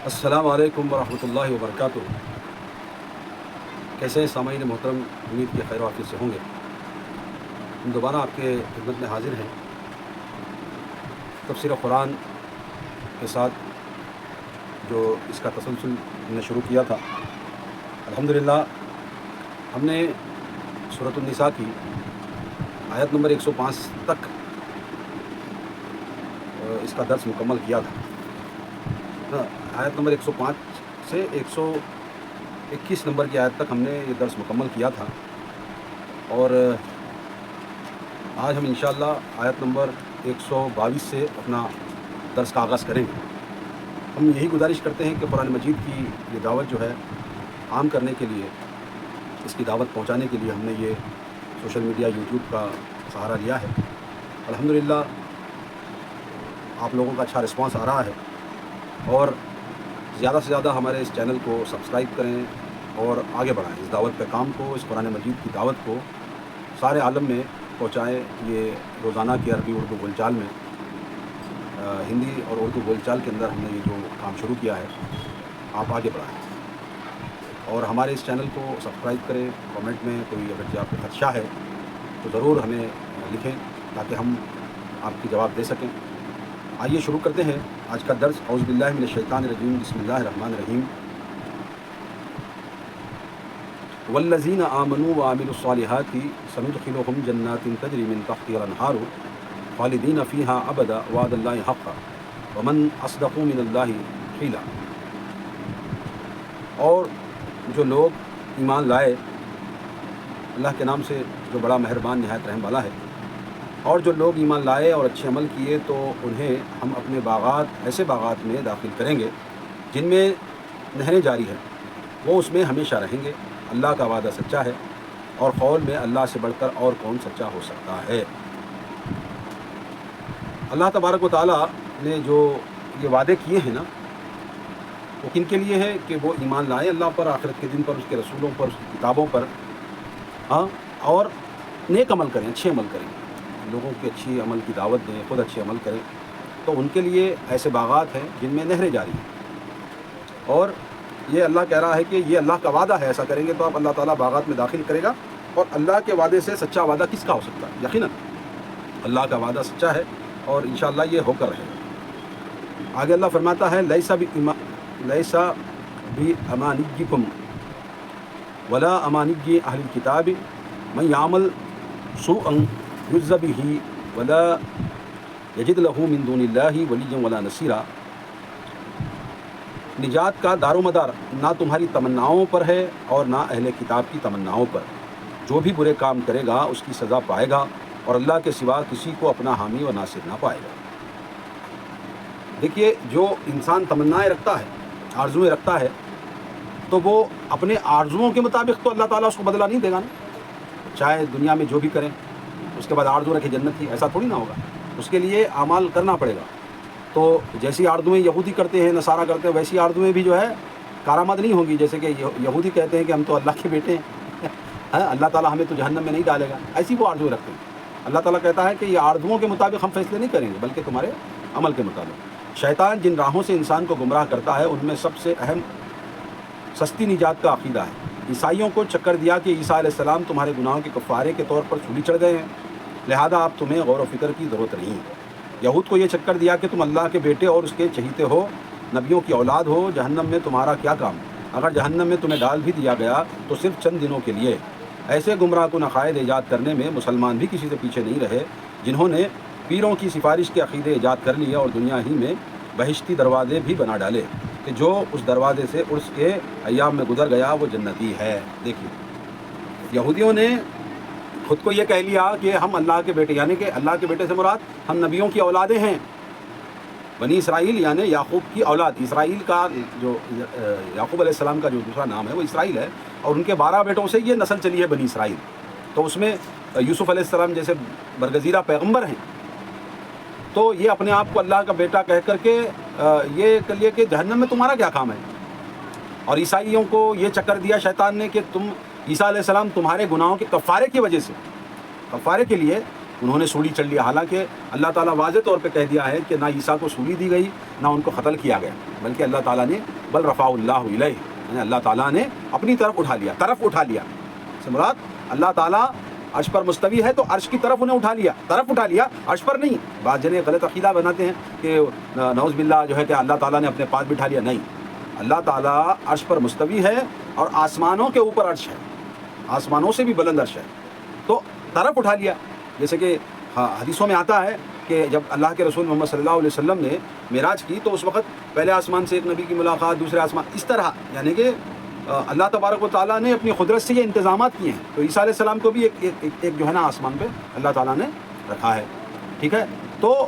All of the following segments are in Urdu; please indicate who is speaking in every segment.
Speaker 1: السلام علیکم ورحمۃ اللہ وبرکاتہ۔ کیسے ہیں سامعین محترم؟ امید کے خیر و عافیت سے ہوں گے۔ ہم دوبارہ آپ کے خدمت میں حاضر ہیں تفسیر قرآن کے ساتھ، جو اس کا تسلسل ہم نے شروع کیا تھا۔ الحمدللہ ہم نے سورۃ النساء کی آیت نمبر 105 تک اس کا درس مکمل کیا تھا۔ آیت نمبر 105 سے 121 نمبر کی آیت تک ہم نے یہ درس مکمل کیا تھا، اور آج ہم انشاءاللہ آیت نمبر 122 سے اپنا درس کا آغاز کریں گے۔ ہم یہی گزارش کرتے ہیں کہ قرآن مجید کی یہ دعوت جو ہے عام کرنے کے لیے، اس کی دعوت پہنچانے کے لیے ہم نے یہ سوشل میڈیا یوٹیوب کا سہارا لیا ہے۔ الحمدللہ آپ لوگوں کا اچھا رسپانس آ رہا ہے، اور زیادہ سے زیادہ ہمارے اس چینل کو سبسکرائب کریں اور آگے بڑھائیں اس دعوت کے کام کو، اس قرآن مجید کی دعوت کو سارے عالم میں پہنچائیں۔ یہ روزانہ کی عربی اردو بول چال میں، ہندی اور اردو بول چال کے اندر ہم نے یہ جو کام شروع کیا ہے، آپ آگے بڑھائیں اور ہمارے اس چینل کو سبسکرائب کریں۔ کامنٹ میں کوئی اگر آپ کو خدشہ ہے تو ضرور ہمیں لکھیں تاکہ ہم آپ کی جواب دے سکیں۔ آئیے شروع کرتے ہیں آج کا درس۔ اعوذ باللہ من الشیطان الرجیم، بسم اللہ الرحمن الرحیم۔ والذین آمنوا وعملوا الصالحات سندخلهم جنات تجری من تحتها الانہار خالدین فیہا ابدا وعد اللہ حقا ومن اصدق من اللہ قیلا۔ اور جو لوگ ایمان لائے، اللہ کے نام سے جو بڑا مہربان نہایت رحم والا ہے، اور جو لوگ ایمان لائے اور اچھے عمل کیے تو انہیں ہم اپنے باغات، ایسے باغات میں داخل کریں گے جن میں نہریں جاری ہیں، وہ اس میں ہمیشہ رہیں گے۔ اللہ کا وعدہ سچا ہے، اور قول میں اللہ سے بڑھ کر اور کون سچا ہو سکتا ہے۔ اللہ تبارک و تعالیٰ نے جو یہ وعدے کیے ہیں نا، وہ کن کے لیے ہے؟ کہ وہ ایمان لائیں اللہ پر، آخرت کے دن پر، اس کے رسولوں پر، اس کی کتابوں پر، اور نیک عمل کریں، اچھے عمل کریں، لوگوں کی اچھی عمل کی دعوت دیں، خود اچھے عمل کریں، تو ان کے لیے ایسے باغات ہیں جن میں نہریں جاری ہیں۔ اور یہ اللہ کہہ رہا ہے کہ یہ اللہ کا وعدہ ہے، ایسا کریں گے تو آپ اللہ تعالیٰ باغات میں داخل کرے گا، اور اللہ کے وعدے سے سچا وعدہ کس کا ہو سکتا ہے؟ یقیناً اللہ کا وعدہ سچا ہے، اور انشاءاللہ یہ ہو کر رہے گا۔ آگے اللہ فرماتا ہے لیسا بامانیکم ولا امانی اہل الکتاب من یعمل سوءا یجز بہ ولا یجد لہ من دون اللہ ولیا ولا نصیرا۔ نجات کا دار و مدار نہ تمہاری تمناؤں پر ہے اور نہ اہل کتاب کی تمناؤں پر۔ جو بھی برے کام کرے گا اس کی سزا پائے گا، اور اللہ کے سوا کسی کو اپنا حامی و ناصر نہ پائے گا۔ دیکھیے، جو انسان تمنائیں رکھتا ہے، آرزویں رکھتا ہے، تو وہ اپنے آرزوؤں کے مطابق تو اللہ تعالیٰ اس کو بدلہ نہیں دے گا نا۔ چاہے دنیا میں جو بھی کریں، اس کے بعد آرزو رکھے جنت کی، ایسا تھوڑی نہ ہوگا۔ اس کے لیے اعمال کرنا پڑے گا۔ تو جیسی آرزویں یہودی کرتے ہیں، نصارہ کرتے ہیں، ویسی آرزویں بھی جو ہے کارآمد نہیں ہوں گی۔ جیسے کہ یہودی کہتے ہیں کہ ہم تو اللہ کے بیٹے ہیں، اللہ تعالیٰ ہمیں تو جہنم میں نہیں ڈالے گا، ایسی وہ آرزویں رکھتے ہیں۔ اللہ تعالیٰ کہتا ہے کہ یہ آرزوؤں کے مطابق ہم فیصلے نہیں کریں گے، بلکہ تمہارے عمل کے مطابق۔ شیطان جن راہوں سے انسان کو گمراہ کرتا ہے، ان میں سب سے اہم سستی نجات کا عقیدہ ہے۔ عیسائیوں کو چکر دیا کہ عیسیٰ علیہ السلام تمہارے گناہوں کے کفارے کے طور پر سولی چڑھ گئے ہیں، لہذا اب تمہیں غور و فکر کی ضرورت نہیں ہے۔ یہود کو یہ چکر دیا کہ تم اللہ کے بیٹے اور اس کے چہیتے ہو، نبیوں کی اولاد ہو، جہنم میں تمہارا کیا کام؟ اگر جہنم میں تمہیں ڈال بھی دیا گیا تو صرف چند دنوں کے لیے۔ ایسے گمراہ کن عقائد ایجاد کرنے میں مسلمان بھی کسی سے پیچھے نہیں رہے، جنہوں نے پیروں کی سفارش کے عقیدے ایجاد کر لیے اور دنیا ہی میں بہشتی دروازے بھی بنا ڈالے کہ جو اس دروازے سے عرس کے ایام میں گزر گیا وہ جنتی ہے۔ دیکھیے، یہودیوں نے خود کو یہ کہہ لیا کہ ہم اللہ کے بیٹے، یعنی کہ اللہ کے بیٹے سے مراد ہم نبیوں کی اولادیں ہیں۔ بنی اسرائیل یعنی یعقوب کی اولاد، اسرائیل کا جو یعقوب علیہ السلام کا جو دوسرا نام ہے وہ اسرائیل ہے، اور ان کے 12 بیٹوں سے یہ نسل چلی ہے بنی اسرائیل۔ تو اس میں یوسف علیہ السلام جیسے برگزیدہ پیغمبر ہیں، تو یہ اپنے آپ کو اللہ کا بیٹا کہہ کر کے یہ کر لیے کہ جہنم میں تمہارا کیا کام ہے۔ اور عیسائیوں کو یہ چکر دیا شیطان نے کہ تم عیسیٰ علیہ السلام تمہارے گناہوں کے کفارے کی وجہ سے، کفارے کے لیے انہوں نے سولی چڑھ لیا، حالانکہ اللہ تعالیٰ واضح طور پہ کہہ دیا ہے کہ نہ عیسیٰ کو سولی دی گئی، نہ ان کو قتل کیا گیا، بلکہ اللہ تعالیٰ نے بل رفع اللہ الیہ، یعنی اللہ تعالیٰ نے اپنی طرف اٹھا لیا، طرف اٹھا لیا سے مراد اللہ تعالیٰ عرش پر مستوی ہے تو عرش کی طرف انہیں اٹھا لیا، طرف اٹھا لیا، عرش پر نہیں۔ بعض جنے غلط عقیدہ بناتے ہیں کہ نعوذ باللہ جو ہے کہ اللہ تعالیٰ نے اپنے پاس بٹھا لیا، نہیں، اللہ تعالیٰ عرش پر مستوی ہے اور آسمانوں کے اوپر عرش ہے، آسمانوں سے بھی بلند عرش ہے، تو طرف اٹھا لیا۔ جیسے کہ حدیثوں میں آتا ہے کہ جب اللہ کے رسول محمد صلی اللہ علیہ وسلم نے معراج کی تو اس وقت پہلے آسمان سے ایک نبی کی ملاقات، دوسرے آسمان، اس طرح یعنی کہ اللہ تبارک و تعالیٰ نے اپنی قدرت سے یہ انتظامات کیے ہیں۔ تو عیسیٰ علیہ السلام کو بھی ایک جو ہے نا آسمان پہ اللہ تعالیٰ نے رکھا ہے، ٹھیک ہے، تو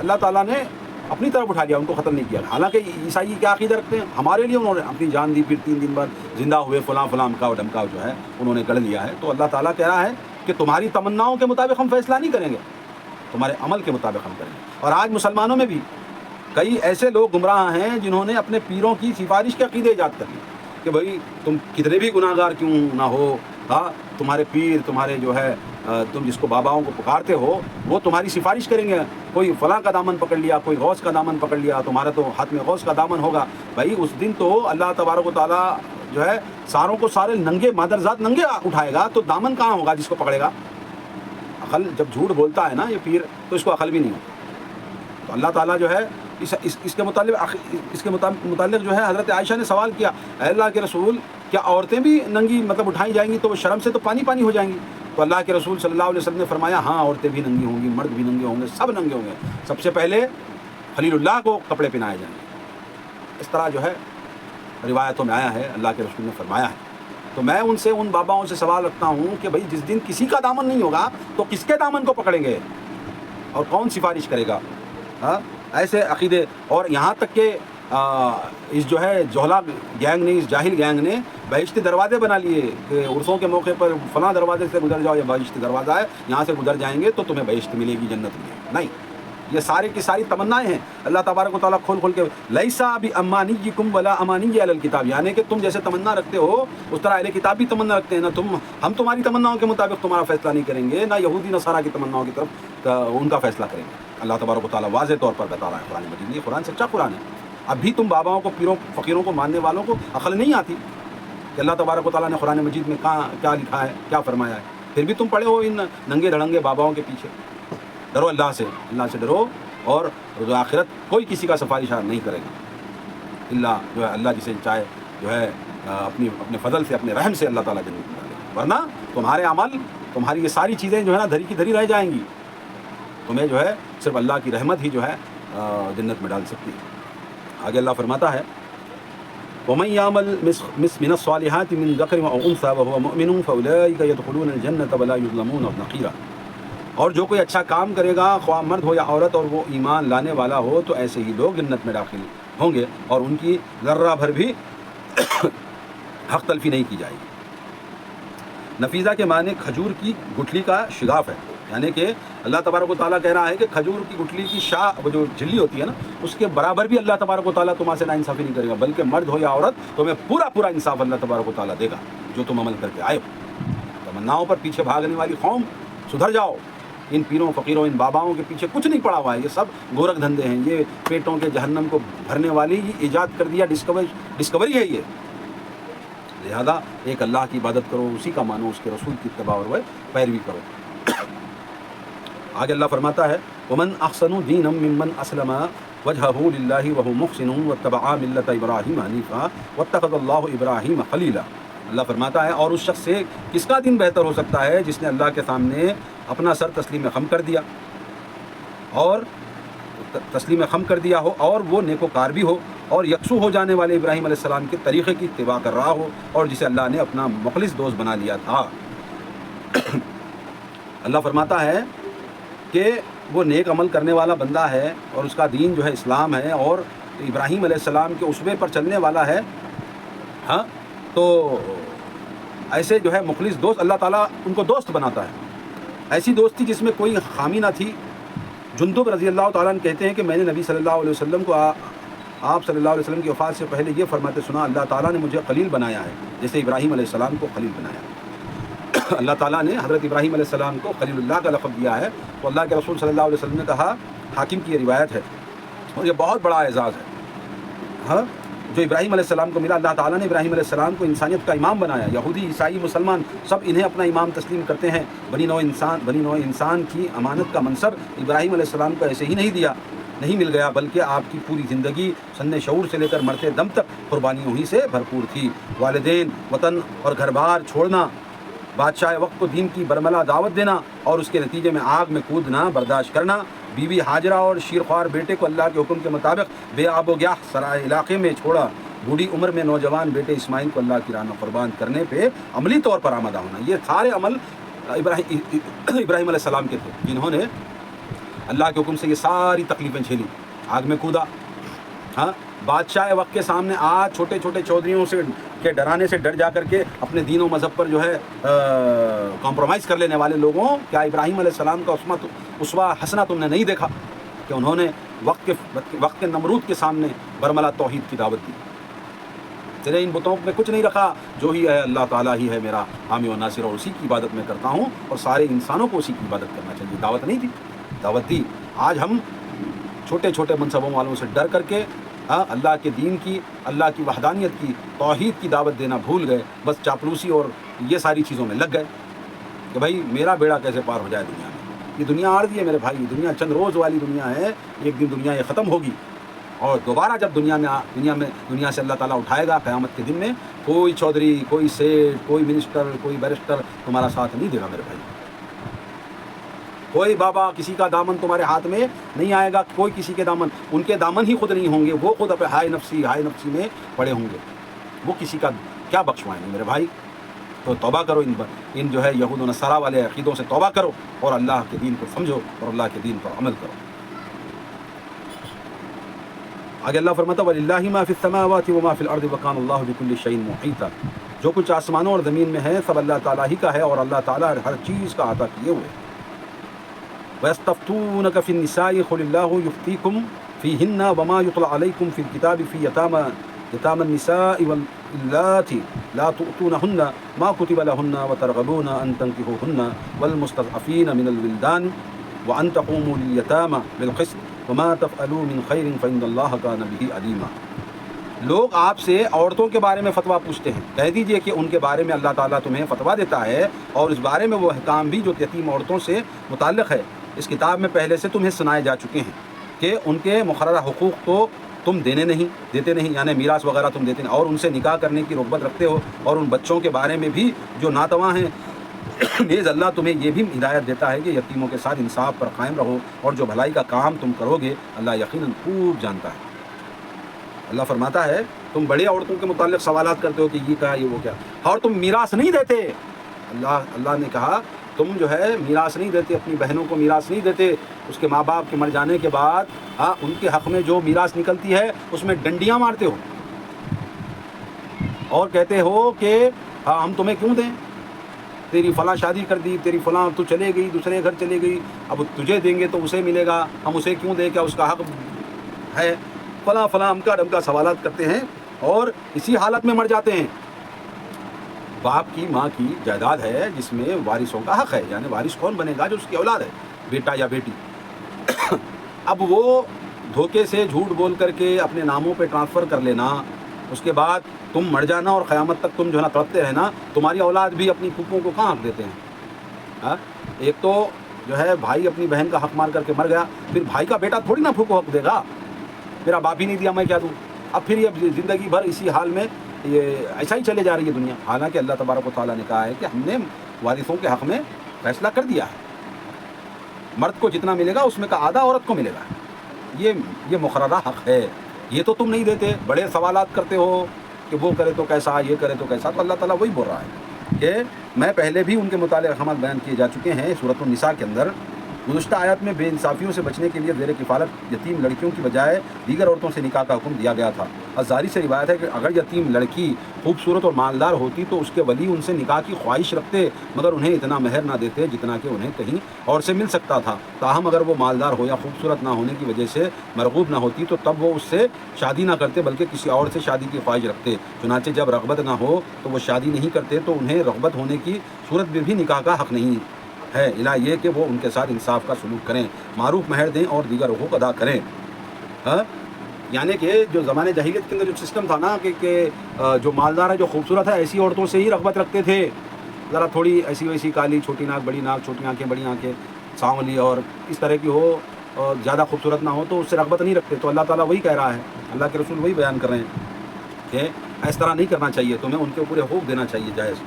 Speaker 1: اللہ تعالیٰ نے اپنی طرف اٹھا لیا، ان کو ختم نہیں کیا۔ حالانکہ عیسائی کیا عقیدہ رکھتے ہیں، ہمارے لیے انہوں نے اپنی جان دی، پھر 3 دن بعد زندہ ہوئے، فلاں فلاں امکاؤ ڈمکاؤ جو ہے انہوں نے گڑھ لیا ہے۔ تو اللہ تعالیٰ کہہ رہا ہے کہ تمہاری تمناؤں کے مطابق ہم فیصلہ نہیں کریں گے، تمہارے عمل کے مطابق ہم کریں گے۔ اور آج مسلمانوں میں بھی کئی ایسے لوگ گمراہ ہیں جنہوں نے اپنے پیروں کی سفارش کے عقیدے ایجاد کر لیے کہ بھائی تم کتنے بھی گناہ گار کیوں نہ ہو، ہاں تمہارے پیر، تمہارے جو ہے تم جس کو باباؤں کو پکارتے ہو وہ تمہاری سفارش کریں گے، کوئی فلاں کا دامن پکڑ لیا، کوئی غوث کا دامن پکڑ لیا، تمہارا تو ہاتھ میں غوث کا دامن ہوگا۔ بھائی اس دن تو اللہ تبارک و تعالیٰ جو ہے ساروں کو سارے ننگے مادرزاد ننگے اٹھائے گا، تو دامن کہاں ہوگا جس کو پکڑے گا؟ عقل جب جھوٹ بولتا ہے نا یہ پیر تو اس کو عقل بھی نہیں ہوتی۔ تو اللہ تعالیٰ جو ہے اس کے متعلق جو ہے حضرت عائشہ نے سوال کیا، اے اللہ کے رسول کیا عورتیں بھی ننگی مطلب اٹھائی جائیں گی تو وہ شرم سے تو پانی پانی ہو جائیں گی؟ تو اللہ کے رسول صلی اللہ علیہ وسلم نے فرمایا ہاں عورتیں بھی ننگی ہوں گی، مرد بھی ننگے ہوں گے، سب ننگے ہوں گے، سب سے پہلے خلیل اللہ کو کپڑے پہنائے جائیں گے۔ اس طرح جو ہے روایتوں میں آیا ہے، اللہ کے رسول نے فرمایا ہے۔ تو میں ان باباؤں سے سوال رکھتا ہوں کہ بھائی جس دن کسی کا دامن نہیں ہوگا تو کس کے دامن کو پکڑیں گے اور کون سفارش کرے گا؟ ہاں ایسے عقیدے، اور یہاں تک کہ اس جو ہے جوہلا گینگ نے، اس جاہل گینگ نے بہشتی دروازے بنا لیے کہ عرسوں کے موقع پر فلاں دروازے سے گزر جاؤ، یہ بہشتی دروازہ ہے، یہاں سے گزر جائیں گے تو تمہیں بہشت ملے گی، جنت ملے گی۔ نہیں، یہ سارے کی ساری تمنائیں ہیں۔ اللہ تبارک و تعالیٰ کھول کھول کے لیسا بامانیکم ولا امانی اہل الکتاب، یعنی کہ تم جیسے تمنا رکھتے ہو اس طرح اہل کتاب بھی تمنا رکھتے ہیں، نہ ہم تمہاری تمناؤں کے مطابق تمہارا فیصلہ نہیں کریں گے، نہ یہودی نصارہ کی تمناؤں کی طرف ان کا فیصلہ کریں گے۔ اللہ تبارک و تعالیٰ واضح طور پر بتا رہا ہے قرآن مجید میں، یہ قرآن سچا قرآن ہے۔ اب بھی تم باباؤں کو، پیروں فقیروں کو ماننے والوں کو عقل نہیں آتی کہ اللہ تبارک و تعالیٰ نے قرآن مجید میں کہاں کیا لکھا ہے، کیا فرمایا ہے، پھر بھی تم پڑے ہو ان ننگے دھڑنگے باباؤں کے پیچھے۔ ڈرو اللہ سے ڈرو، اور روز آخرت کوئی کسی کا سفارشہ نہیں کرے گا، اللہ جو ہے اللہ جسے چاہے جو ہے اپنے فضل سے، اپنے رحم سے اللہ تعالیٰ جنت میں ڈالے گا، ورنہ تمہارے عمل، تمہاری یہ ساری چیزیں جو ہے نا دھری کی دھری رہ جائیں گی، تمہیں جو ہے صرف اللہ کی رحمت ہی جو ہے جنت میں ڈال سکتی ہے۔ آگے اللہ فرماتا ہے وَمَن يَعْمَلْ مِنَ الصَّالِحَاتِ مِن ذَكَرٍ وَأُنثَىٰ وَهُوَ مُؤْمِنٌ فَأُولَٰئِكَ يَدْخُلُونَ الْجَنَّةَ وَلَا يُظْلَمُونَ نَقِيرًا، اور جو کوئی اچھا کام کرے گا خواہ مرد ہو یا عورت اور وہ ایمان لانے والا ہو تو ایسے ہی لوگ جنت میں داخل ہوں گے اور ان کی ذرہ بھر بھی حق تلفی نہیں کی جائے گی۔ نفیزہ کے معنی کھجور کی گٹھلی کا شگاف ہے، یعنی کہ اللہ تبارک و تعالیٰ کہہ رہا ہے کہ کھجور کی گٹھلی کی شاہ، وہ جو جھلی ہوتی ہے نا، اس کے برابر بھی اللہ تبارک و تعالیٰ تمہارے سے ناانصافی نہیں کرے گا، بلکہ مرد ہو یا عورت تمہیں پورا انصاف اللہ تبارک و تعالیٰ دے گا جو تم عمل کر کے آئے ہو۔ تمناؤں پر پیچھے بھاگنے والی قوم سدھر جاؤ، ان پیروں فقیروں ان باباؤں کے پیچھے کچھ نہیں پڑا ہوا ہے، یہ سب گورکھ دھندے ہیں، یہ پیٹوں کے جہنم کو بھرنے والی یہ ایجاد کر دیا ڈسکوری ہے یہ۔ لہذا ایک اللہ کی عبادت کرو، اسی کا مانو، اس کے رسول کی اتباع اور پیروی کرو۔ آگے اللہ فرماتا ہے وَمَنْ أَحْسَنُ دِينًا مِّمَّنْ أَسْلَمَ وَجْهَهُ لِلَّهِ وَهُوَ مُحْسِنٌ وَاتَّبَعَ مِلَّةَ إِبْرَاهِيمَ حَنِيفًا وَاتَّخَذَ اللَّهُ إِبْرَاهِيمَ خَلِيلًا۔ اللہ فرماتا ہے اور اس شخص سے کس کا دین بہتر ہو سکتا ہے جس نے اللہ کے سامنے اپنا سر تسلیم خم کر دیا ہو اور وہ نیکوکار بھی ہو اور یکسو ہو جانے والے ابراہیم علیہ السلام کے طریقے کی اتباع کر رہا ہو اور جسے اللہ نے اپنا مخلص دوست بنا لیا تھا۔ اللہ فرماتا ہے کہ وہ نیک عمل کرنے والا بندہ ہے اور اس کا دین جو ہے اسلام ہے اور ابراہیم علیہ السلام کے اسوے پر چلنے والا ہے، ہاں تو ایسے جو ہے مخلص دوست اللہ تعالیٰ ان کو دوست بناتا ہے، ایسی دوستی جس میں کوئی خامی نہ تھی۔ جندب رضی اللہ تعالیٰ عنہ کہتے ہیں کہ میں نے نبی صلی اللہ علیہ وسلم کو آپ صلی اللہ علیہ وسلم کی وفات سے پہلے یہ فرماتے سنا، اللہ تعالیٰ نے مجھے خلیل بنایا ہے جیسے ابراہیم علیہ السلام کو خلیل بنایا۔ اللہ تعالیٰ نے حضرت ابراہیم علیہ السلام کو خلیل اللہ کا لقب دیا ہے، تو اللہ کے رسول صلی اللہ علیہ وسلم نے کہا، حاکم کی یہ روایت ہے اور یہ بہت بڑا اعزاز ہے ہاں جو ابراہیم علیہ السلام کو ملا. اللہ تعالیٰ نے ابراہیم علیہ السلام کو انسانیت کا امام بنایا. یہودی عیسائی مسلمان سب انہیں اپنا امام تسلیم کرتے ہیں. بنی نوع انسان کی امانت کا منصب ابراہیم علیہ السلام کو ایسے ہی نہیں مل گیا، بلکہ آپ کی پوری زندگی سن شعور سے لے کر مرتے دم تک قربانیوں ہی سے بھرپور تھی. والدین، وطن اور گھر بار چھوڑنا، بادشاہ وقت کو دین کی برملا دعوت دینا اور اس کے نتیجے میں آگ میں کودنا برداشت کرنا، بیوی حاجرہ اور شیرخوار بیٹے کو اللہ کے حکم کے مطابق بے آب و گیاہ سرائے علاقے میں چھوڑا، بوڑھی عمر میں نوجوان بیٹے اسماعیل کو اللہ کی راہ میں قربان کرنے پہ عملی طور پر آمادہ ہونا، یہ سارے عمل ابراہیم علیہ السلام کے تھے، جنہوں نے اللہ کے حکم سے یہ ساری تکلیفیں جھیلی، آگ میں کودا. ہاں بادشاہ وقت کے سامنے آج چھوٹے چھوٹے چودھریوں سے کے ڈرانے سے ڈر جا کر کے اپنے دین و مذہب پر جو ہے کمپرومائز کر لینے والے لوگوں، کیا ابراہیم علیہ السلام کا اسوہ حسنہ تم نے نہیں دیکھا کہ انہوں نے وقت کے نمرود کے سامنے برملا توحید کی دعوت دی. تیرے ان بتوں میں کچھ نہیں رکھا، جو ہی ہے اللہ تعالیٰ ہی ہے میرا حامی و ناصر، اور اسی کی عبادت میں کرتا ہوں اور سارے انسانوں کو اسی کی عبادت کرنا چاہیے. دعوت نہیں دی، دعوت دی. آج ہم چھوٹے چھوٹے منصبوں والوں سے ڈر کر کے اللہ کے دین کی، اللہ کی وحدانیت کی، توحید کی دعوت دینا بھول گئے. بس چاپلوسی اور یہ ساری چیزوں میں لگ گئے کہ بھائی میرا بیڑا کیسے پار ہو جائے دنیا میں. یہ دنیا عارضی ہے میرے بھائی، دنیا چند روز والی دنیا ہے. ایک دن دنیا یہ ختم ہوگی اور دوبارہ جب دنیا سے اللہ تعالیٰ اٹھائے گا قیامت کے دن میں، کوئی چودھری، کوئی سیٹ، کوئی منسٹر، کوئی بیرسٹر تمہارا ساتھ نہیں دے گا میرے بھائی. کوئی بابا کسی کا دامن تمہارے ہاتھ میں نہیں آئے گا. کوئی کسی کے دامن، ان کے دامن ہی خود نہیں ہوں گے. وہ خود اپنے ہائے نفسی میں پڑے ہوں گے. وہ کسی کا کیا بخشوائیں گے میرے بھائی. تو توبہ کرو، ان جو ہے یہود و نصارہ والے عقیدوں سے توبہ کرو اور اللہ کے دین کو سمجھو اور اللہ کے دین پر عمل کرو. آگے اللہ فرماتا وَلِلَّهِ مَا فِي السَّمَاوَاتِ وَمَا فِي الْأَرْضِ وَكَانَ اللَّهُ بِكُلِّ شَيْءٍ مُحِيطًا. جو کچھ آسمانوں اور زمین میں ہے سب اللہ تعالیٰ ہی کا ہے اور اللہ تعالیٰ ہر چیز کا احاطہ کیے ہوئے. وَيَسْتَفْتُونَكَ فِي النِّسَاءِ قُلِ اللَّهُ يُفْتِيكُمْ فِيهِنَّ وَمَا يُتْلَى عَلَيْكُمْ فِي الْكِتَابِ فِي يَتَامَى النِّسَاءِ وَاللَّاتِي لَا تُؤْتُونَهُنَّ مَا كُتِبَ لَهُنَّ وَتَرْغَبُونَ أَن تَنكِحُوهُنَّ وَالْمُسْتَضْعَفِينَ مِنَ الْوِلْدَانِ وَأَن تَقُومُوا لِلْيَتَامَى بِالْقِسْطِ وَمَا تَفْعَلُوا مِنْ خَيْرٍ فَإِنَّ اللَّهَ كَانَ بِهِ عَلِيمًا. لوگ آپ سے عورتوں کے بارے میں فتویٰ پوچھتے ہیں، کہہ دیجئے کہ ان کے بارے میں اللہ تعالیٰ تمہیں فتویٰ دیتا ہے اور اس بارے میں وہ احکام بھی جو یتیم عورتوں سے متعلق ہے اس کتاب میں پہلے سے تمہیں سنائے جا چکے ہیں کہ ان کے مقررہ حقوق تو تم دیتے نہیں، یعنی میراث وغیرہ تم دیتے نہیں، اور ان سے نکاح کرنے کی رغبت رکھتے ہو، اور ان بچوں کے بارے میں بھی جو ناتواں ہیں. نیز اللہ تمہیں یہ بھی ہدایت دیتا ہے کہ یتیموں کے ساتھ انصاف پر قائم رہو، اور جو بھلائی کا کام تم کرو گے اللہ یقیناً خوب جانتا ہے. اللہ فرماتا ہے تم بڑی عورتوں کے متعلق سوالات کرتے ہو کہ یہ کیا، یہ وہ کیا، اور تم میراث نہیں دیتے. اللہ نے کہا تم جو ہے میراث نہیں دیتے، اپنی بہنوں کو میراث نہیں دیتے. اس کے ماں باپ کے مر جانے کے بعد ان کے حق میں جو میراث نکلتی ہے اس میں ڈنڈیاں مارتے ہو اور کہتے ہو کہ ہم تمہیں کیوں دیں، تیری فلاں شادی کر دی، تیری فلاں تو چلے گئی، دوسرے گھر چلے گئی، اب تجھے دیں گے تو اسے ملے گا، ہم اسے کیوں دیں، کیا اس کا حق ہے، فلاں امکا ڈمکا سوالات کرتے ہیں اور اسی حالت میں مر جاتے ہیں. باپ کی ماں کی جائیداد ہے جس میں وارثوں کا حق ہے، یعنی وارث کون بنے گا، جو اس کی اولاد ہے، بیٹا یا بیٹی. اب وہ دھوکے سے جھوٹ بول کر کے اپنے ناموں پہ ٹرانسفر کر لینا، اس کے بعد تم مر جانا اور قیامت تک تم جو ہے نا تڑپتے رہنا. تمہاری اولاد بھی اپنی پھوپھوں کو کہاں حق دیتے ہیں. ایک تو جو ہے بھائی اپنی بہن کا حق مار کر کے مر گیا، پھر بھائی کا بیٹا تھوڑی نا پھوپھو حق دے گا، میرا باپ ہی نہیں دیا میں کیا دوں. اب پھر یہ زندگی بھر اسی حال میں یہ ایسا ہی چلے جا رہی ہے دنیا. حالانکہ اللہ تبارک و تعالیٰ نے کہا ہے کہ ہم نے وارثوں کے حق میں فیصلہ کر دیا ہے، مرد کو جتنا ملے گا اس میں کا آدھا عورت کو ملے گا. یہ مقررہ حق ہے، یہ تو تم نہیں دیتے. بڑے سوالات کرتے ہو کہ وہ کرے تو کیسا، یہ کرے تو کیسا. تو اللہ تعالیٰ وہی بول رہا ہے کہ میں پہلے بھی ان کے متعلق احکامات بیان کیے جا چکے ہیں سورۃ النساء کے اندر. گزشتہ آیات میں بے انصافیوں سے بچنے کے لیے زیر کفالت یتیم لڑکیوں کی بجائے دیگر عورتوں سے نکاح کا حکم دیا گیا تھا. ازاری سے روایت ہے کہ اگر یتیم لڑکی خوبصورت اور مالدار ہوتی تو اس کے ولی ان سے نکاح کی خواہش رکھتے، مگر انہیں اتنا مہر نہ دیتے جتنا کہ انہیں کہیں اور سے مل سکتا تھا. تاہم اگر وہ مالدار ہو یا خوبصورت نہ ہونے کی وجہ سے مرغوب نہ ہوتی تو تب وہ اس سے شادی نہ کرتے بلکہ کسی اور سے شادی کی خواہش رکھتے. چنانچہ جب رغبت نہ ہو تو وہ شادی نہیں کرتے، تو انہیں رغبت ہونے کی صورت میں بھی نکاح کا حق نہیں ہے، الا یہ کہ وہ ان کے ساتھ انصاف کا سلوک کریں، معروف مہر دیں اور دیگر حقوق ادا کریں. یعنی کہ جو زمانے جاہلیت کے اندر جو سسٹم تھا نا کہ جو مالدار ہے جو خوبصورت ہے ایسی عورتوں سے ہی رغبت رکھتے تھے، ذرا تھوڑی ایسی ویسی کالی، چھوٹی ناک بڑی ناک، چھوٹی آنکھیں بڑی آنکھیں، سانولی اور اس طرح کی ہو اور زیادہ خوبصورت نہ ہو تو اس سے رغبت نہیں رکھتے. تو اللہ تعالیٰ وہی کہہ رہا ہے، اللہ کے رسول وہی بیان کر رہے ہیں کہ اس طرح نہیں کرنا چاہیے، تمہیں ان کے پورے حقوق دینا چاہیے جائز.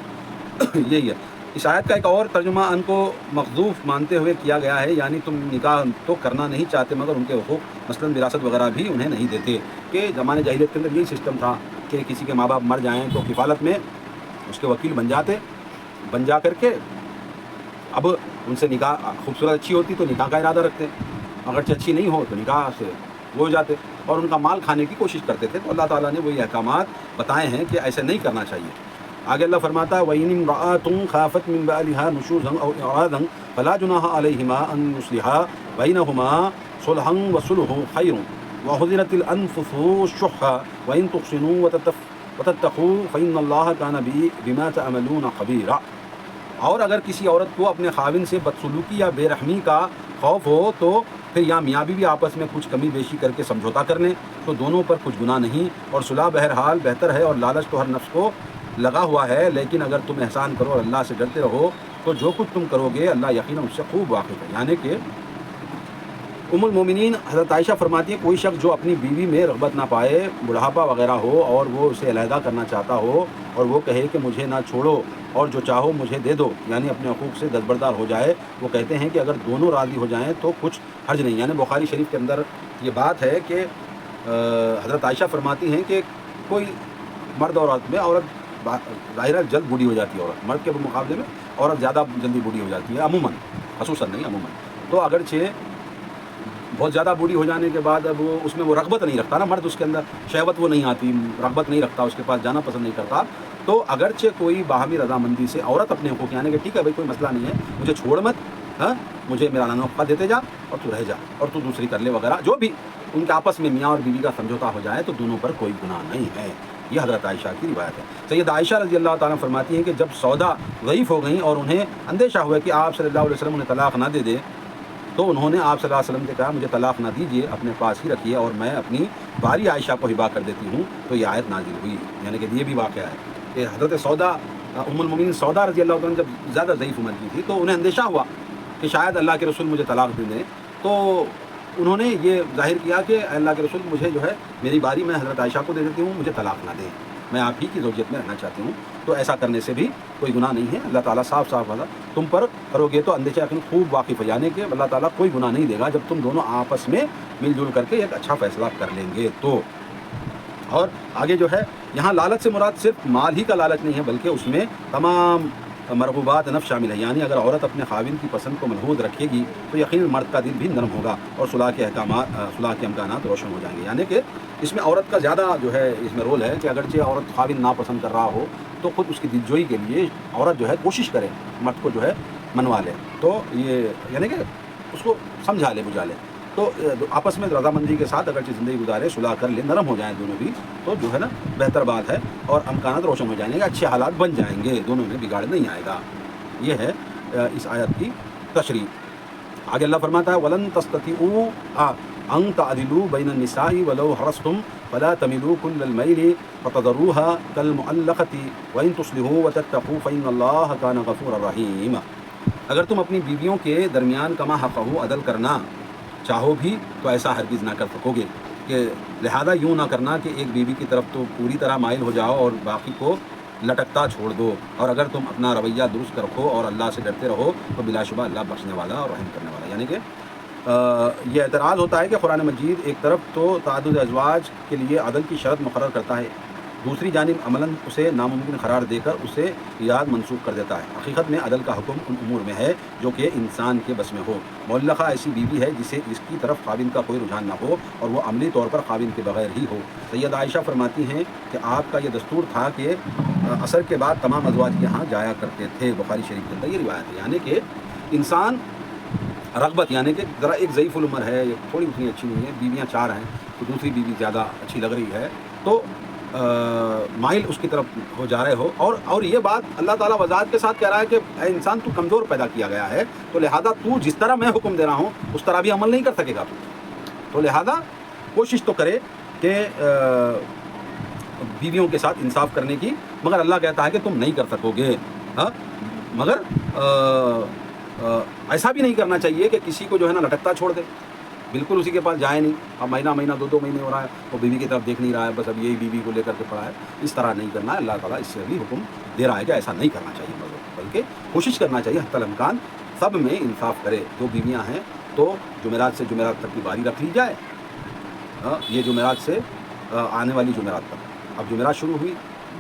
Speaker 1: یہی ہے. اس آیت کا ایک اور ترجمہ ان کو مخذوف مانتے ہوئے کیا گیا ہے، یعنی تم نکاح تو کرنا نہیں چاہتے مگر ان کے حقوق مثلاً وراثت وغیرہ بھی انہیں نہیں دیتے. کہ زمانے جاہلیت کے اندر یہی سسٹم تھا کہ کسی کے ماں باپ مر جائیں تو کفالت میں اس کے وکیل بن جا کر کے اب ان سے نکاح، خوبصورت اچھی ہوتی تو نکاح کا ارادہ رکھتے، اگرچہ اچھی نہیں ہو تو نکاح سے وہ ہو جاتے اور ان کا مال کھانے کی کوشش کرتے تھے. تو اللہ تعالیٰ نے وہی احکامات بتائے ہیں کہ ایسے نہیں کرنا چاہیے. آگے اللہ فرماتا ہے وَإِنِ امْرَأَةٌ خَافَتْ مِنْ بَعْلِهَا نُشُوزًا أَوْ إِعْرَاضًا فَلَا جُنَاحَ عَلَيْهِمَا أَنْ يُصْلِحَا بَيْنَهُمَا صُلْحًا وَصُلْحٌ خَيْرٌ وَحُضِرَتِ الْأَنفُسُ الشُّحَّ وَإِنْ تُحْسِنُوا وَتَتَّقُوا فَإِنَّ اللَّهَ كَانَ بِمَا تَعْمَلُونَ خَبِيرًا. اور اگر کسی عورت کو اپنے خاوند سے بدسلوکی یا بے رحمی کا خوف ہو تو پھر یا میاں بیوی آپس میں کچھ کمی بیشی کر کے سمجھوتا کر لیں تو دونوں پر کچھ گناہ نہیں، اور صلح بہرحال بہتر ہے، اور لالچ تو ہر نفس کو لگا ہوا ہے. لیکن اگر تم احسان کرو اور اللہ سے ڈرتے رہو تو جو کچھ تم کرو گے اللہ یقیناً اس سے خوب واقف ہے. یعنی کہ ام المومنین حضرت عائشہ فرماتی ہیں کوئی شخص جو اپنی بیوی میں رغبت نہ پائے، بڑھاپا وغیرہ ہو اور وہ اسے علیحدہ کرنا چاہتا ہو اور وہ کہے کہ مجھے نہ چھوڑو اور جو چاہو مجھے دے دو، یعنی اپنے حقوق سے دستبردار ہو جائے، وہ کہتے ہیں کہ اگر دونوں راضی ہو جائیں تو کچھ حرج نہیں. یعنی بخاری شریف کے اندر یہ بات ہے کہ حضرت عائشہ فرماتی ہیں کہ کوئی مرد اور عورت میں عورت ظاہر ہے جلد بوڑھی ہو جاتی ہے، عورت مرد کے مقابلے میں عورت زیادہ جلدی بوڑھی ہو جاتی ہے عموماً، خصوصاً نہیں عموماً. تو اگرچہ بہت زیادہ بوڑھی ہو جانے کے بعد اب اس میں وہ رغبت نہیں رکھتا نا مرد، اس کے اندر شہوت وہ نہیں آتی، رغبت نہیں رکھتا، اس کے پاس جانا پسند نہیں کرتا، تو اگرچہ کوئی باہمی رضامندی سے عورت اپنے حقوق یعنی کہ ٹھیک ہے بھائی کوئی مسئلہ نہیں ہے، مجھے چھوڑ مت، ہاں مجھے میرا نفقہ دیتے جا اور تو رہ جا اور تو دوسری کر لے وغیرہ، جو بھی ان کے آپس میں میاں اور بیوی کا سمجھوتا ہو جائے تو دونوں پر کوئی گناہ نہیں ہے. یہ حضرت عائشہ کی روایت ہے. سید عائشہ رضی اللہ تعالیٰ فرماتی ہیں کہ جب سودا ضعیف ہو گئیں اور انہیں اندیشہ ہوا کہ آپ صلی اللہ علیہ وسلم انہیں طلاق نہ دے دے تو انہوں نے آپ صلی اللہ علیہ وسلم سے کہا مجھے طلاق نہ دیجیے، اپنے پاس ہی رکھیے اور میں اپنی باری عائشہ کو ہبا کر دیتی ہوں. تو یہ آیت نازل ہوئی. یعنی کہ یہ بھی واقعہ ہے کہ حضرت سودا ام المومنین سودا رضی اللہ عنہ جب زیادہ ضعیف عمر کی تھی تو انہیں اندیشہ ہوا کہ شاید اللہ کے رسول مجھے طلاق دے دیں. تو انہوں نے یہ ظاہر کیا کہ اللہ کے رسول مجھے جو ہے میری باری میں حضرت عائشہ کو دے دیتی ہوں، مجھے طلاق نہ دیں، میں آپ ہی کی زوجیت میں رہنا چاہتی ہوں. تو ایسا کرنے سے بھی کوئی گناہ نہیں ہے. اللہ تعالیٰ صاف والا تم پر کرو گے تو اندیشہ یقین خوب واقف ہے، یعنی کہ اللہ تعالیٰ کوئی گناہ نہیں دے گا جب تم دونوں آپس میں مل جل کر کے ایک اچھا فیصلہ کر لیں گے تو. اور آگے جو ہے یہاں لالچ سے مراد صرف مال ہی کا لالچ نہیں ہے بلکہ اس میں تمام مرغوبات نفس شامل ہے. یعنی اگر عورت اپنے خاوند کی پسند کو ملحوظ رکھے گی تو یقیناً مرد کا دل بھی نرم ہوگا اور صلح کے امکانات روشن ہو جائیں گے. یعنی کہ اس میں عورت کا زیادہ جو ہے اس میں رول ہے کہ اگرچہ عورت خاوند ناپسند کر رہا ہو تو خود اس کی دلجوئی کے لیے عورت جو ہے کوشش کرے مرد کو جو ہے منوا لے، تو یہ یعنی کہ اس کو سمجھا لے بجھا لے، تو آپس میں رضامندی کے ساتھ اگرچہ زندگی گزارے، صلح کر لے، نرم ہو جائیں دونوں بھی، تو جو ہے نا بہتر بات ہے اور امکانات روشن ہو جائیں گے، اچھے حالات بن جائیں گے، دونوں میں بگاڑ نہیں آئے گا. یہ ہے اس آیت کی تشریح. آگے اللہ فرماتا ہے وَلَن تَسْتَطِيعُوا أَن تَعْدِلُوا بَيْنَ النِّسَاءِ وَلَوْ حَرَصْتُمْ فَلَا تَمِلُوا كُلَّ الْمَيْلِ فَتَذَرُوهَا كَالْمُعَلَّقَةِ وَإِن تُصْلِحُوا وَتَتَّقُوا فَإِنَّ اللَّهَ كَانَ غَفُورًا رَحِيمًا. اگر تم اپنی بیویوں کے درمیان کما حقہ عدل کرنا چاہو بھی تو ایسا ہرگز نہ کر سکو گے، کہ لہذا یوں نہ کرنا کہ ایک بیوی کی طرف تو پوری طرح مائل ہو جاؤ اور باقی کو لٹکتا چھوڑ دو. اور اگر تم اپنا رویہ درست رکھو اور اللہ سے ڈرتے رہو تو بلا شبہ اللہ بخشنے والا اور رحم کرنے والا. یعنی کہ یہ اعتراض ہوتا ہے کہ قرآن مجید ایک طرف تو تعدد ازواج کے لیے عدل کی شرط مقرر کرتا ہے، دوسری جانب عملاً اسے ناممکن قرار دے کر اسے یاد منسوخ کر دیتا ہے. حقیقت میں عدل کا حکم ان امور میں ہے جو کہ انسان کے بس میں ہو. معلقہ ایسی بیوی ہے جس کی طرف خاوند کا کوئی رجحان نہ ہو اور وہ عملی طور پر خاوند کے بغیر ہی ہو. سید عائشہ فرماتی ہیں کہ آپ کا یہ دستور تھا کہ عصر کے بعد تمام ازواج کے ہاں جایا کرتے تھے. بخاری شریف کے اندر یہ روایت ہے. یعنی کہ انسان رغبت یعنی کہ ذرا ایک ضعیف العمر ہے، تھوڑی اتنی اچھی نہیں ہے، بیویاں 4 ہیں تو دوسری بیوی زیادہ اچھی لگ رہی ہے تو مائل اس کی طرف ہو جا رہے ہو. اور یہ بات اللہ تعالیٰ وضاحت کے ساتھ کہہ رہا ہے کہ اے انسان تو کمزور پیدا کیا گیا ہے، تو لہذا تو جس طرح میں حکم دے رہا ہوں اس طرح بھی عمل نہیں کر سکے گا، تو لہذا کوشش تو کرے کہ بیویوں کے ساتھ انصاف کرنے کی، مگر اللہ کہتا ہے کہ تم نہیں کر سکو گے. ہاں، مگر ایسا بھی نہیں کرنا چاہیے کہ کسی کو جو ہے نا لٹکتا چھوڑ دے، بالکل اسی کے پاس جائے نہیں. اب مہینہ 2 مہینے ہو رہا ہے، وہ بیوی کی طرف دیکھ نہیں رہا ہے، بس اب یہی بیوی کو لے کر کے پڑا ہے. اس طرح نہیں کرنا ہے. اللہ تعالیٰ اس سے بھی حکم دے رہا ہے کہ ایسا نہیں کرنا چاہیے، بلکہ کوشش کرنا چاہیے حتی الامکان سب میں انصاف کرے. 2 بیویاں ہیں تو جمعرات سے جمعرات تک کی باری رکھ لی جائے. یہ جمعرات سے آنے والی جمعرات تک، اب جمعرات شروع ہوئی،